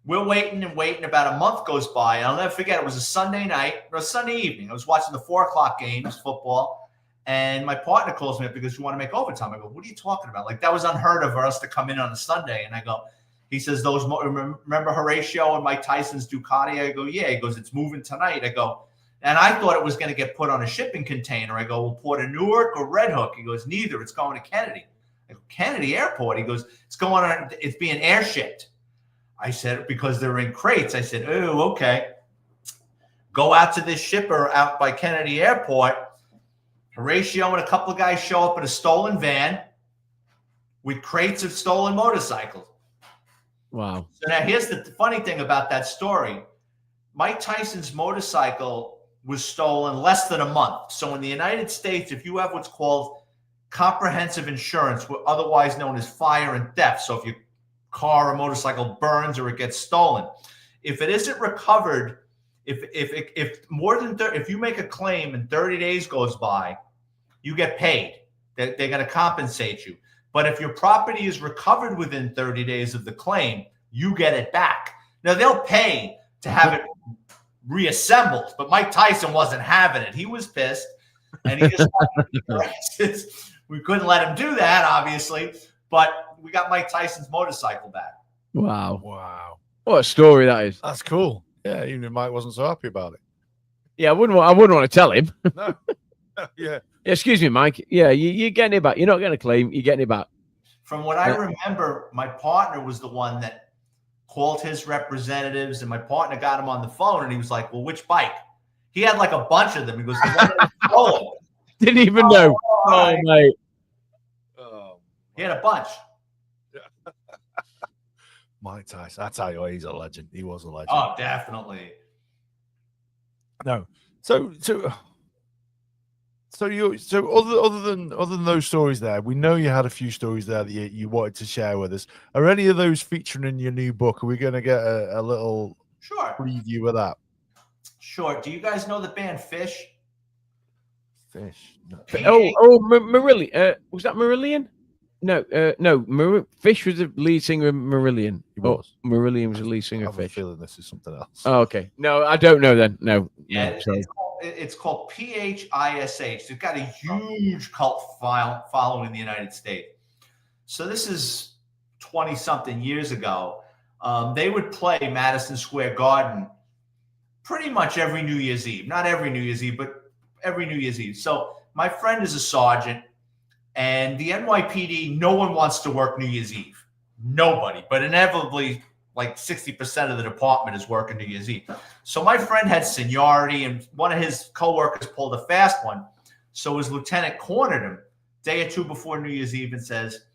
we're waiting and waiting. About a month goes by. And I'll never forget, it was a Sunday night or a Sunday evening. I was watching the 4:00 games, football, and my partner calls me up because we want to make overtime. I go, what are you talking about? Like, that was unheard of for us to come in on a Sunday. And I go, he says, remember Horatio and Mike Tyson's Ducati? I go, yeah. He goes, it's moving tonight. I go, and I thought it was going to get put on a shipping container. I go, well, Port of Newark or Red Hook? He goes, neither. It's going to Kennedy. I go, Kennedy Airport? He goes, it's being airshipped. I said, because they're in crates. I said, oh, okay. Go out to this shipper out by Kennedy Airport. Horatio and a couple of guys show up in a stolen van with crates of stolen motorcycles. Wow. So now here's the funny thing about that story. Mike Tyson's motorcycle was stolen less than a month. So in the United States, if you have what's called comprehensive insurance, otherwise known as fire and theft, so if your car or motorcycle burns or it gets stolen, if it isn't recovered, if you make a claim and 30 days goes by, you get paid. They're going to compensate you. But if your property is recovered within 30 days of the claim, you get it back. Now, they'll pay to have it reassembled, but Mike Tyson wasn't having it. He was pissed, and he just we couldn't let him do that, obviously, but we got Mike Tyson's motorcycle back. Wow. What a story that is. That's cool. Yeah, even if Mike wasn't so happy about it. Yeah, I wouldn't want to tell him. No. Yeah. Excuse me, Mike. Yeah, you're getting it back. You're not getting a claim. You're getting it back. From what I remember, my partner was the one that called his representatives, and my partner got him on the phone, and he was like, well, which bike? He had like a bunch of them. He goes, oh, didn't even know. Oh, mate. He had a bunch. Yeah. Mike Tyson. That's how he's a legend. He was a legend. Oh, definitely. No. So other than those stories there, we know you had a few stories there that you wanted to share with us. Are any of those featuring in your new book? Are we going to get a little preview of that? Sure. Do you guys know the band Fish? Fish. No. Marillion. Was that Marillion? No. Fish was the lead singer of Marillion. He was. Marillion was the lead singer I of have a Fish. feeling this is something else. Oh, okay. No, I don't know then. No. Yeah, it's called PHISH. They've got a huge cult following in the United States. So this is 20-something years ago. They would play Madison Square Garden pretty much every New Year's Eve. Not every New Year's Eve, but every New Year's Eve. So my friend is a sergeant, and the NYPD, no one wants to work New Year's Eve. Nobody. But inevitably, like 60% of the department is working New Year's Eve. So my friend had seniority, and one of his coworkers pulled a fast one. So his lieutenant cornered him a day or two before New Year's Eve and says,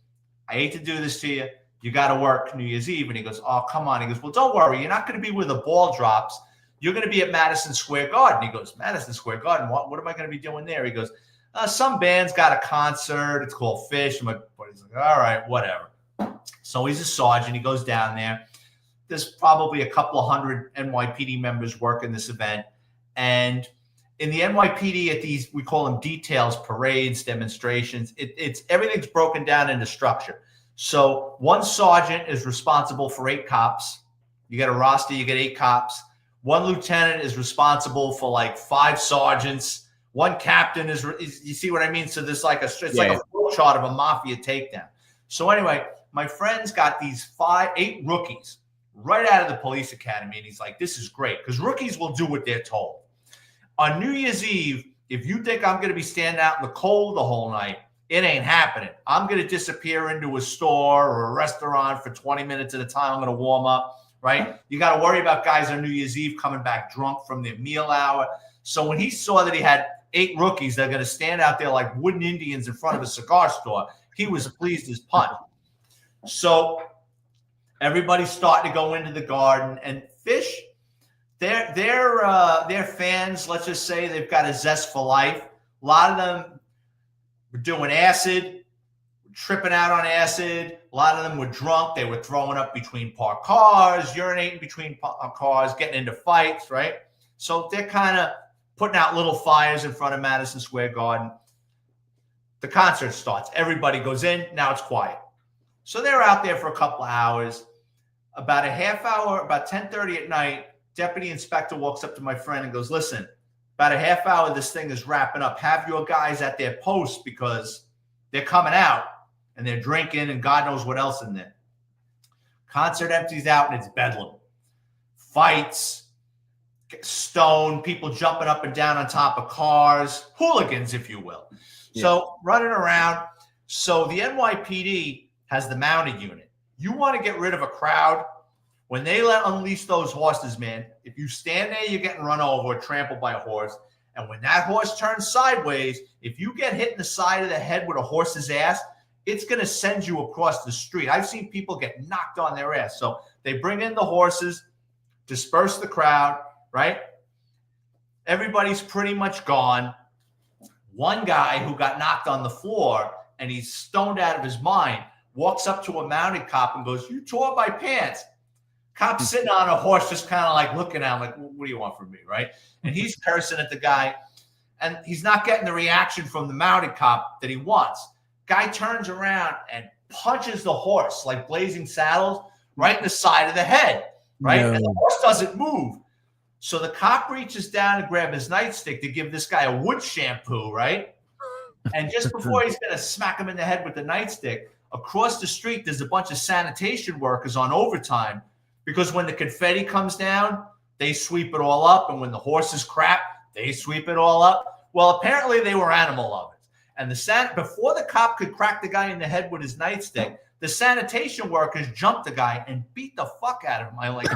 I hate to do this to you. You got to work New Year's Eve. And he goes, oh, come on. He goes, well, don't worry. You're not going to be where the ball drops. You're going to be at Madison Square Garden. He goes, Madison Square Garden? What am I going to be doing there? He goes, some band's got a concert. It's called Fish. My buddy's like, all right, whatever. So he's a sergeant. He goes down there. There's probably a couple of hundred NYPD members working this event. And in the NYPD at these, we call them details, parades, demonstrations. It's everything's broken down into structure. So one sergeant is responsible for 8 cops. You get a roster, you get 8 cops. One lieutenant is responsible for like 5 sergeants. One captain is you see what I mean? So there's like like a flow chart of a mafia takedown. So anyway, my friend's got these 8 rookies right out of the police academy. And he's like, this is great because rookies will do what they're told. On New Year's Eve, if you think I'm going to be standing out in the cold the whole night, it ain't happening. I'm going to disappear into a store or a restaurant for 20 minutes at a time. I'm going to warm up, right? You got to worry about guys on New Year's Eve coming back drunk from their meal hour. So when he saw that he had 8 rookies that are going to stand out there like wooden Indians in front of a cigar store, he was pleased as punch. So everybody's starting to go into the garden, and Fish, they're fans. Let's just say they've got a zest for life. A lot of them were doing acid, tripping out on acid. A lot of them were drunk. They were throwing up between parked cars, urinating between cars, getting into fights, right? So they're kind of putting out little fires in front of Madison Square Garden. The concert starts. Everybody goes in. Now it's quiet. So they're out there for a couple of hours. About a half hour, about 10:30 at night, deputy inspector walks up to my friend and goes, listen, about a half hour, this thing is wrapping up. Have your guys at their posts because they're coming out and they're drinking and God knows what else in there. Concert empties out and it's bedlam. Fights, stone, people jumping up and down on top of cars, hooligans, if you will. Yeah. So running around. So the NYPD has the mounted unit. You want to get rid of a crowd, when they unleash those horses, man, if you stand there, you're getting run over or trampled by a horse. And when that horse turns sideways, if you get hit in the side of the head with a horse's ass, it's going to send you across the street. I've seen people get knocked on their ass. So they bring in the horses, disperse the crowd, right? Everybody's pretty much gone. One guy who got knocked on the floor and he's stoned out of his mind walks up to a mounted cop and goes, you tore my pants. Cop's sitting on a horse just kind of like looking at him like, what do you want from me, right? And he's cursing at the guy, and he's not getting the reaction from the mounted cop that he wants. Guy turns around and punches the horse like Blazing Saddles right in the side of the head, right? No. And the horse doesn't move. So the cop reaches down to grab his nightstick to give this guy a wood shampoo, right? And just before he's going to smack him in the head with the nightstick, across the street, there's a bunch of sanitation workers on overtime because when the confetti comes down, they sweep it all up. And when the horses crap, they sweep it all up. Well, apparently they were animal lovers. And before the cop could crack the guy in the head with his nightstick, the sanitation workers jumped the guy and beat the fuck out of him. I'm like,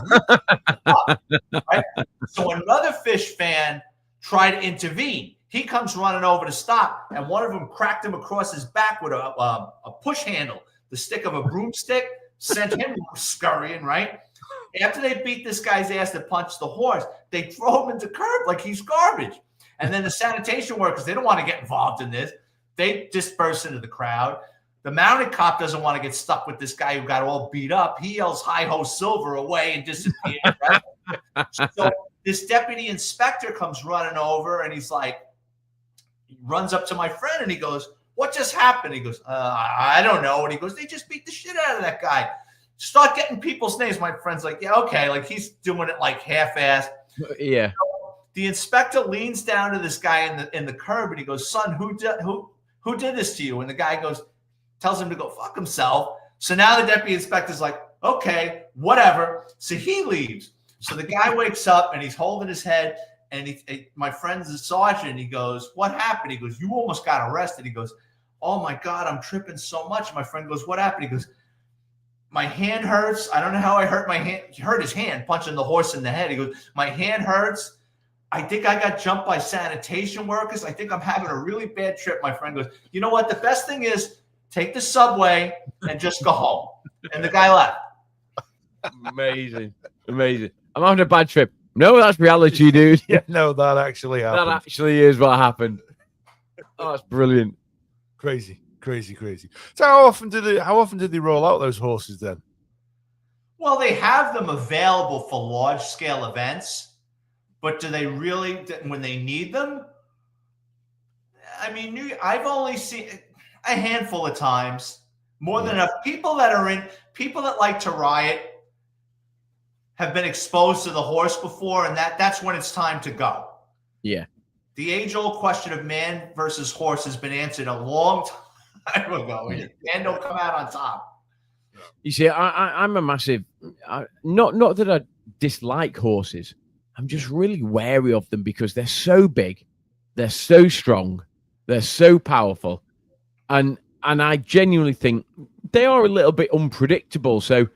right? So another Fish fan tried to intervene. He comes running over to stop, and one of them cracked him across his back with a push handle, the stick of a broomstick. sent him scurrying, right? After they beat this guy's ass that punched the horse, they throw him into curb like he's garbage. And then the sanitation workers, they don't want to get involved in this. They disperse into the crowd. The mounted cop doesn't want to get stuck with this guy who got all beat up. He yells "Hi-ho Silver" away and disappears. Right? So this deputy inspector comes running over and he's like, he runs up to my friend and he goes, "What just happened?" He goes, "I don't know." And he goes, "They just beat the shit out of that guy." Start getting people's names. My friend's like, "Yeah, okay." Like he's doing it like half-assed. Yeah. So the inspector leans down to this guy in the curb and he goes, "Son, who did this to you?" And the guy tells him to go fuck himself. So now the deputy inspector's like, "Okay, whatever." So he leaves. So the guy wakes up and he's holding his head. And my friend's a sergeant. He goes, "What happened?" He goes, "You almost got arrested." He goes, "Oh my God, I'm tripping so much." My friend goes, "What happened?" He goes, "My hand hurts. I don't know how I hurt my hand." He hurt his hand punching the horse in the head. He goes, "My hand hurts. I think I got jumped by sanitation workers. I think I'm having a really bad trip." My friend goes, "You know what? The best thing is take the subway and just go home." And the guy left. Amazing. Amazing. I'm having a bad trip. No, that's reality, dude. Yeah, no, that actually happened. That actually is what happened. Oh, that's brilliant. Crazy. So how often did they roll out those horses then? Well, they have them available for large scale events, but do they really, when they need them? I mean, I've only seen a handful of times, more than enough. People that like to riot have been exposed to the horse before, and that's when it's time to go. Yeah. The age-old question of man versus horse has been answered a long time ago. Man don't come out on top. You see, I'm a massive, not that I dislike horses. I'm just really wary of them because they're so big, they're so strong, they're so powerful, and I genuinely think they are a little bit unpredictable. So,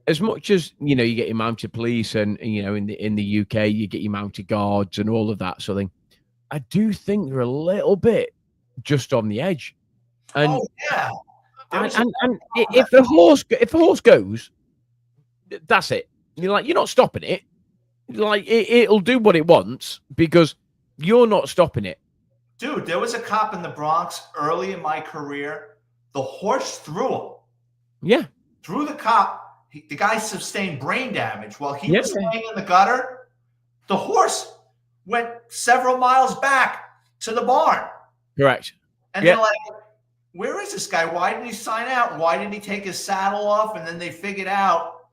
as much as you get your mounted police, and in the UK you get your mounted guards and all of that sort of thing, I do think they're a little bit just on the edge. And yeah, and if the horse goes, that's it. You're not stopping it. Like it'll do what it wants because you're not stopping it. Dude, there was a cop in the Bronx early in my career. The horse threw him. Yeah, threw the cop. The guy sustained brain damage while he was laying in the gutter. The horse went several miles back to the barn. Correct. And they're like, "Where is this guy? Why didn't he sign out? Why didn't he take his saddle off?" And then they figured out,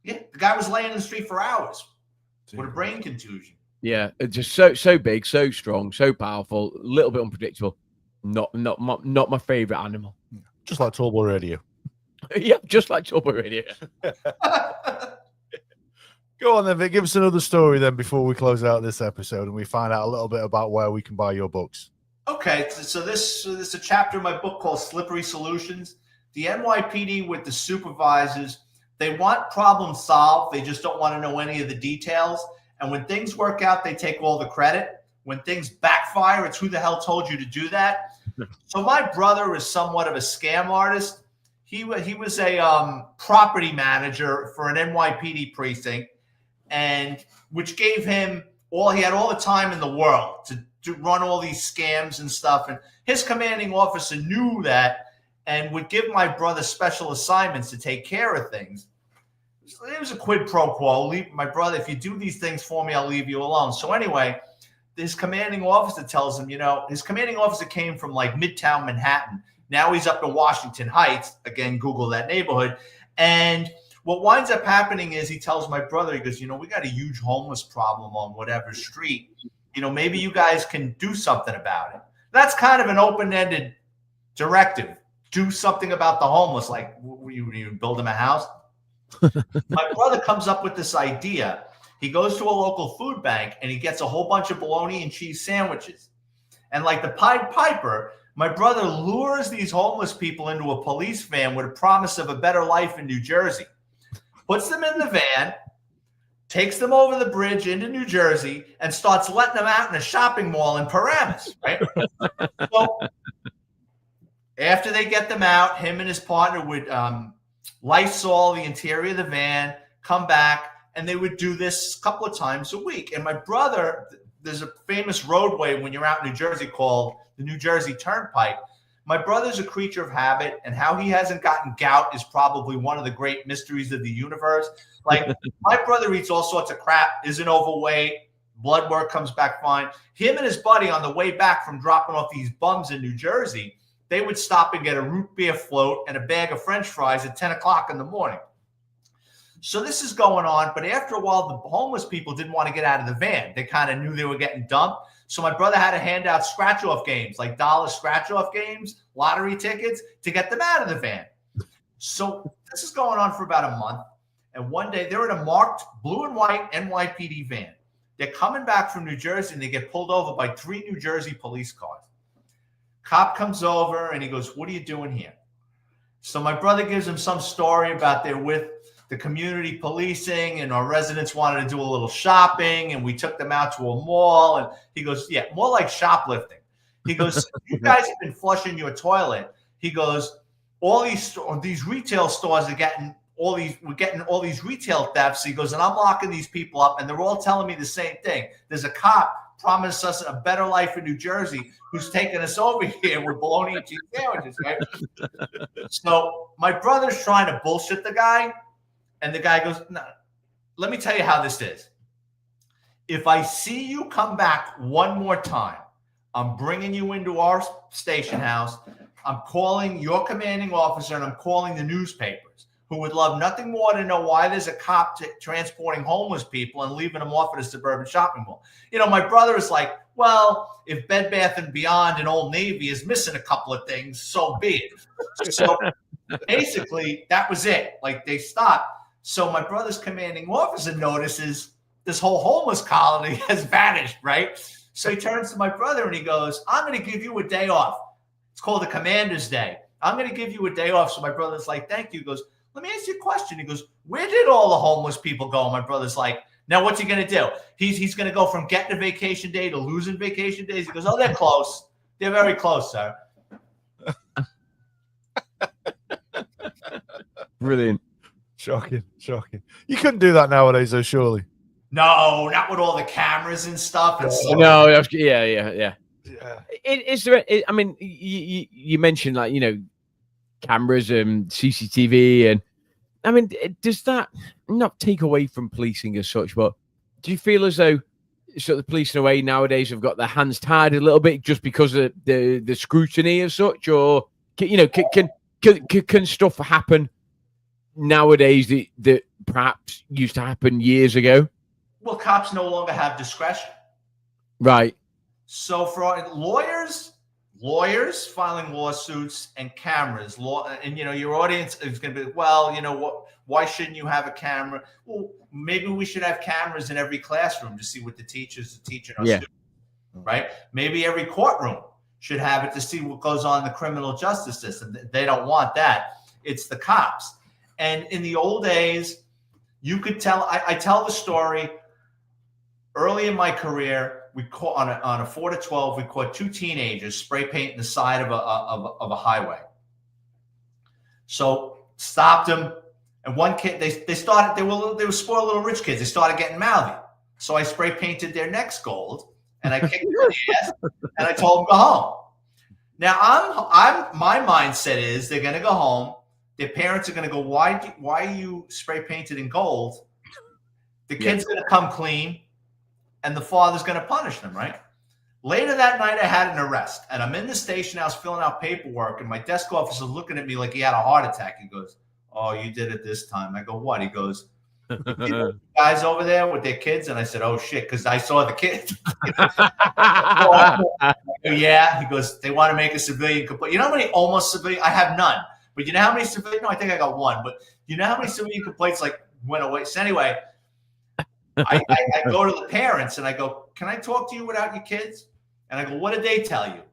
the guy was laying in the street for hours with a brain contusion. Yeah, it's just so big, so strong, so powerful, a little bit unpredictable. Not my favorite animal. Just like Turbo Radio. Yeah, just like Turbo Radio. Go on then, Vic. Give us another story then before we close out this episode and we find out a little bit about where we can buy your books. Okay, so this is a chapter in my book called Slippery Solutions. The NYPD with the supervisors, they want problems solved. They just don't want to know any of the details. And when things work out, they take all the credit. When things backfire, it's who the hell told you to do that? So my brother is somewhat of a scam artist. He was a property manager for an NYPD precinct, and which gave him he had all the time in the world to run all these scams and stuff. And his commanding officer knew that and would give my brother special assignments to take care of things. It was a quid pro quo. My brother, if you do these things for me, I'll leave you alone. So anyway, his commanding officer tells him, his commanding officer came from like Midtown Manhattan. Now he's up in Washington Heights. Again, Google that neighborhood. And what winds up happening is he tells my brother, he goes, we got a huge homeless problem on whatever street. Maybe you guys can do something about it. That's kind of an open-ended directive. Do something about the homeless. Like, you build him a house? My brother comes up with this idea. He goes to a local food bank and he gets a whole bunch of bologna and cheese sandwiches. And like the Pied Piper, my brother lures these homeless people into a police van with a promise of a better life in New Jersey, puts them in the van, takes them over the bridge into New Jersey, and starts letting them out in a shopping mall in Paramus, right? So after they get them out, him and his partner would Lysol the interior of the van, come back, and they would do this a couple of times a week. And my brother, there's a famous roadway when you're out in New Jersey called the New Jersey Turnpike. My brother's a creature of habit, and how he hasn't gotten gout is probably one of the great mysteries of the universe. Like, my brother eats all sorts of crap, isn't overweight, blood work comes back fine. Him and his buddy on the way back from dropping off these bums in New Jersey, they would stop and get a root beer float and a bag of French fries at 10 o'clock in the morning. So this is going on, but after a while, the homeless people didn't want to get out of the van. They kind of knew they were getting dumped. So my brother had to hand out scratch-off games, like dollar scratch-off games, lottery tickets, to get them out of the van. So this is going on for about a month. And one day, they're in a marked blue and white NYPD van. They're coming back from New Jersey, and they get pulled over by 3 New Jersey police cars. Cop comes over, and he goes, "What are you doing here?" So my brother gives him some story about they're with the community policing, and our residents wanted to do a little shopping, and we took them out to a mall. And he goes, "Yeah, more like shoplifting." He goes, "You guys have been flushing your toilet." He goes, "All these retail stores are getting we're getting all these retail thefts." He goes, "And I'm locking these people up, and they're all telling me the same thing. There's a cop promised us a better life in New Jersey who's taking us over here with bologna and cheese sandwiches." Right? So my brother's trying to bullshit the guy. And the guy goes, "No, let me tell you how this is. If I see you come back one more time, I'm bringing you into our station house. I'm calling your commanding officer, and I'm calling the newspapers, who would love nothing more to know why there's a cop transporting homeless people and leaving them off at a suburban shopping mall." You know, my brother is like, "Well, if Bed Bath & Beyond and Old Navy is missing a couple of things, so be it." So basically, that was it. Like, they stopped. So my brother's commanding officer notices this whole homeless colony has vanished, right? So he turns to my brother and he goes, "I'm going to give you a day off. It's called a commander's day. I'm going to give you a day off." So my brother's like, "Thank you." He goes, "Let me ask you a question." He goes, "Where did all the homeless people go?" My brother's like, "Now what's he going to do? He's going to go from getting a vacation day to losing vacation days." He goes, "Oh, they're close. They're very close, sir." Brilliant. Shocking. You couldn't do that nowadays, though, surely. No, not with all the cameras and stuff. No, yeah. Yeah. Is there? I mean, you mentioned, like, you know, cameras and CCTV, and I mean, does that not take away from policing as such? But do you feel as though sort of the police in a way nowadays have got their hands tied a little bit just because of the scrutiny as such, or can stuff happen nowadays that perhaps used to happen years ago? Well, cops no longer have discretion. Right. So for lawyers filing lawsuits and cameras, and you know, your audience is going to be, "Well, you know what? Why shouldn't you have a camera?" Well, maybe we should have cameras in every classroom to see what the teachers are teaching our students, right? Maybe every courtroom should have it to see what goes on in the criminal justice system. They don't want that. It's the cops. And in the old days, you could tell. I tell the story. Early in my career, we caught on a 4 to 12. We caught 2 teenagers spray painting the side of a highway. So stopped them, and one kid they were spoiled little rich kids. They started getting mouthy. So I spray painted their necks gold, and I kicked them in the ass, and I told them go home. Now my mindset is they're going to go home. Their parents are going to go, why are you spray painted in gold? The kid's going to come clean, and the father's going to punish them, right? Later that night, I had an arrest, and I'm in the station house filling out paperwork, and my desk officer's looking at me like he had a heart attack. He goes, "Oh, you did it this time." I go, "What?" He goes, "You guys over there with their kids?" And I said, "Oh, shit," because I saw the kids. Yeah. He goes, "They want to make a civilian complaint." You know how many almost civilian? I have none. But you know how many civilian? No, I think I got one. But you know how many civilian complaints like went away? So anyway, I go to the parents and I go, "Can I talk to you without your kids?" And I go, "What did they tell you?"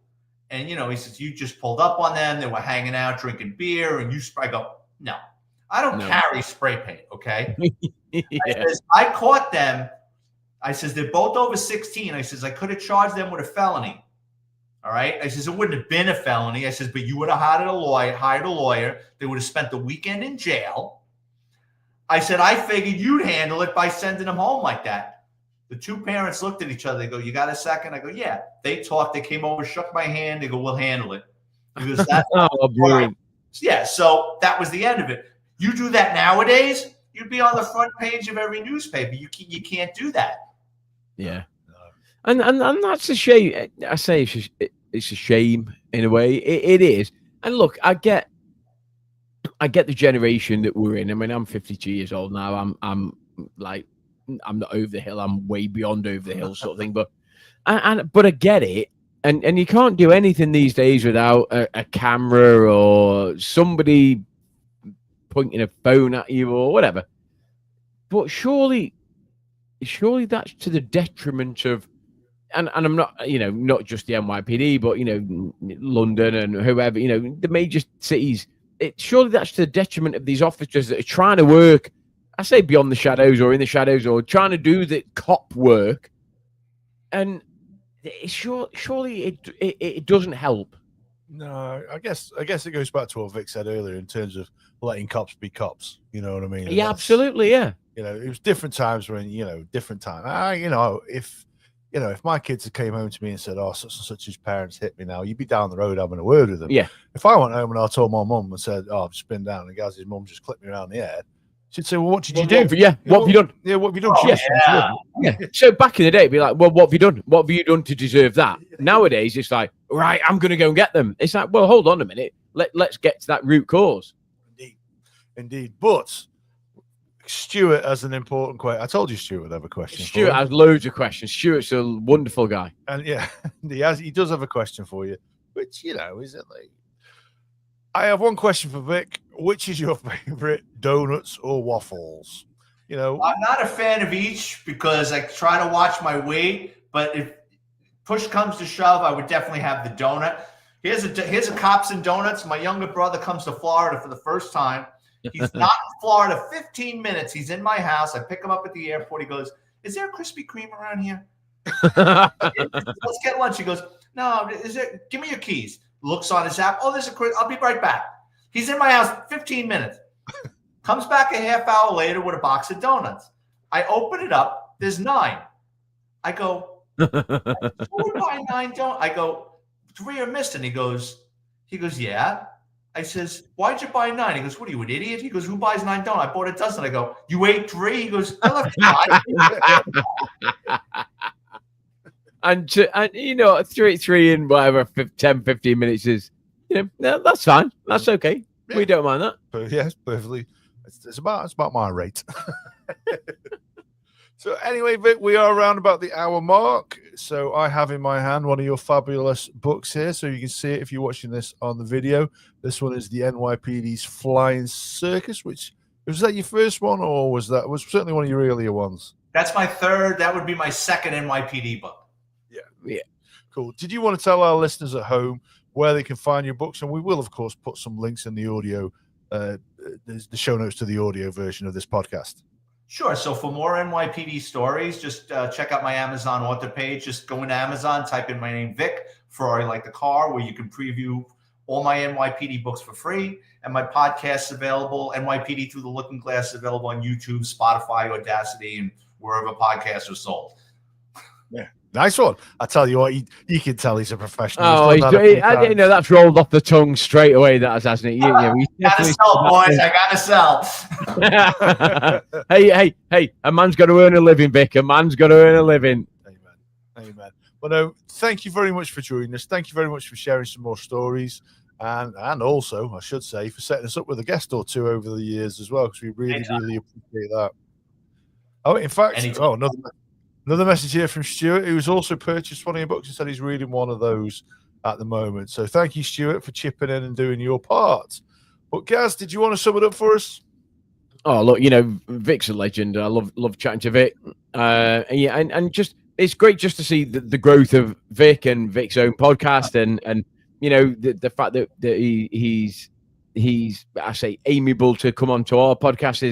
And, you know, he says, "You just pulled up on them. They were hanging out, drinking beer, and you spray." I go, "No, I don't carry spray paint, okay?" I caught them. I says, "They're both over 16. I says, "I could have charged them with a felony. All right. I says, it wouldn't have been a felony. I says, but you would have hired a lawyer. They would have spent the weekend in jail. I said, I figured you'd handle it by sending them home like that. The two parents looked at each other. They go, you got a second? I go, yeah. They talked. They came over, shook my hand. They go, we'll handle it. Because that's brilliant. Yeah. So that was the end of it. You do that nowadays, you'd be on the front page of every newspaper. You can't do that. Yeah. And that's a shame. I say it's a shame in a way. It is. And look, I get the generation that we're in. I mean, I'm 52 years old now. I'm not over the hill. I'm way beyond over the hill, sort of thing. But I get it. And you can't do anything these days without a camera or somebody pointing a phone at you or whatever. But surely that's to the detriment of. And I'm not, not just the NYPD, but, London and whoever, the major cities. Surely that's to the detriment of these officers that are trying to work, I say beyond the shadows or in the shadows or trying to do the cop work. And surely it doesn't help. No, I guess it goes back to what Vic said earlier in terms of letting cops be cops. You know what I mean? And yeah, absolutely. Yeah. It was different times when, different time. If my kids had came home to me and said, oh, such and such's parents hit me now, you'd be down the road having a word with them. Yeah. If I went home and I told my mum and said, oh, I've just been down and Gaz's mum just clipped me around the head, she'd say, well, what did you do? What have you done? Yeah, what have you done? Oh, yeah. So back in the day, it'd be like, well, what have you done? What have you done to deserve that? Nowadays, it's like, right, I'm going to go and get them. It's like, well, hold on a minute. Let's get to that root cause. Indeed. But Stuart has an important question. I told you Stuart would have a question. Stuart has loads of questions. Stuart's a wonderful guy. And yeah, he does have a question for you, which, is it like, I have one question for Vic. Which is your favorite, donuts or waffles? I'm not a fan of each because I try to watch my weight, but if push comes to shove, I would definitely have the donut. Here's a Cops and Donuts. My younger brother comes to Florida for the first time. He's not in Florida. 15 minutes. He's in my house. I pick him up at the airport. He goes, is there a Krispy Kreme around here? Let's get lunch. He goes, no, give me your keys. Looks on his app. Oh, I'll be right back. He's in my house 15 minutes. Comes back a half hour later with a box of donuts. I open it up. There's 9. I go, who would buy 9 donuts? I go, 3 are missing. He goes, yeah. I says, why'd you buy 9? He goes, what are you, an idiot? He goes, who buys 9 donuts? I bought a dozen. I go, you ate 3? He goes, I left 5. And 3 in whatever 10, 15 minutes is, that's fine. That's okay. Yeah. We don't mind that. Yes, perfectly. It's about my rate. So anyway, Vic, we are around about the hour mark. So I have in my hand one of your fabulous books here. So you can see it if you're watching this on the video. This one is the NYPD's Flying Circus, which was that your first one, or was certainly one of your earlier ones? That's my third. That would be my second NYPD book. Yeah. Cool. Did you want to tell our listeners at home where they can find your books? And we will, of course, put some links in the audio, the show notes to the audio version of this podcast. Sure. So for more NYPD stories, just check out my Amazon author page. Just go into Amazon, type in my name, Vic Ferrari, like the car, where you can preview all my NYPD books for free. And my podcast's available, NYPD Through the Looking Glass, available on YouTube, Spotify, Audacity, and wherever podcasts are sold. Yeah. Nice one. I tell you what, you can tell he's a professional. Oh, that's rolled off the tongue straight away, that hasn't it? Gotta sell, boys. I gotta sell. Hey, a man's got to earn a living, Vic. A man's got to earn a living. Amen. Well, no, thank you very much for joining us. Thank you very much for sharing some more stories. And also, I should say, for setting us up with a guest or two over the years as well, because we really appreciate that. Oh, in fact, another message here from Stuart, who's also purchased one of your books and said he's reading one of those at the moment. So thank you, Stuart, for chipping in and doing your part. But Gaz, did you want to sum it up for us? Oh, look, Vic's a legend. I love chatting to Vic. And just it's great just to see the growth of Vic and Vic's own podcast, and the fact that he's I say amiable to come onto our podcast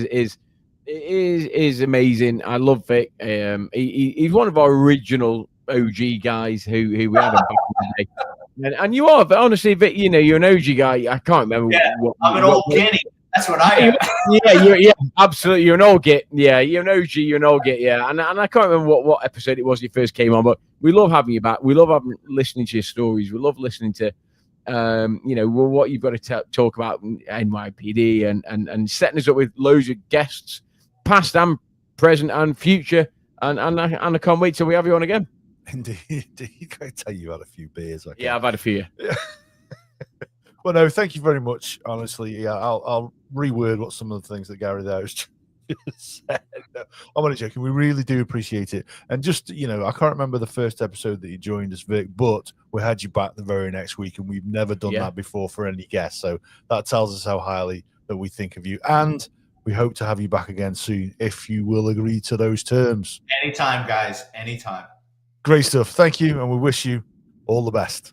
is amazing. I love Vic. He's one of our original OG guys who we had on back in the day. And you are, but honestly, Vic, you know, you're an OG guy. I can't remember. Yeah, I'm an old guinea. That's what I am. Yeah, absolutely. You're an old git. Yeah, you're an OG. You're an old git. Yeah, and I can't remember what episode it was you first came on, but we love having you back. We love listening to your stories. We love listening to, you know, what you've got to talk about NYPD and setting us up with loads of guests, past and present and future. And I can't wait till we have you on again. Indeed. I tell you, had a few beers. Yeah, I've had a few. Yeah. Well, no, thank you very much. Honestly, yeah, I'll reword what some of the things that Gary there has just said. No, I'm only joking. We really do appreciate it. And just, you know, I can't remember the first episode that you joined us, Vic, but we had you back the very next week, and we've never done that before for any guests. So that tells us how highly that we think of you. And we hope to have you back again soon, if you will agree to those terms. Anytime, guys. Anytime. Great stuff. Thank you, and we wish you all the best.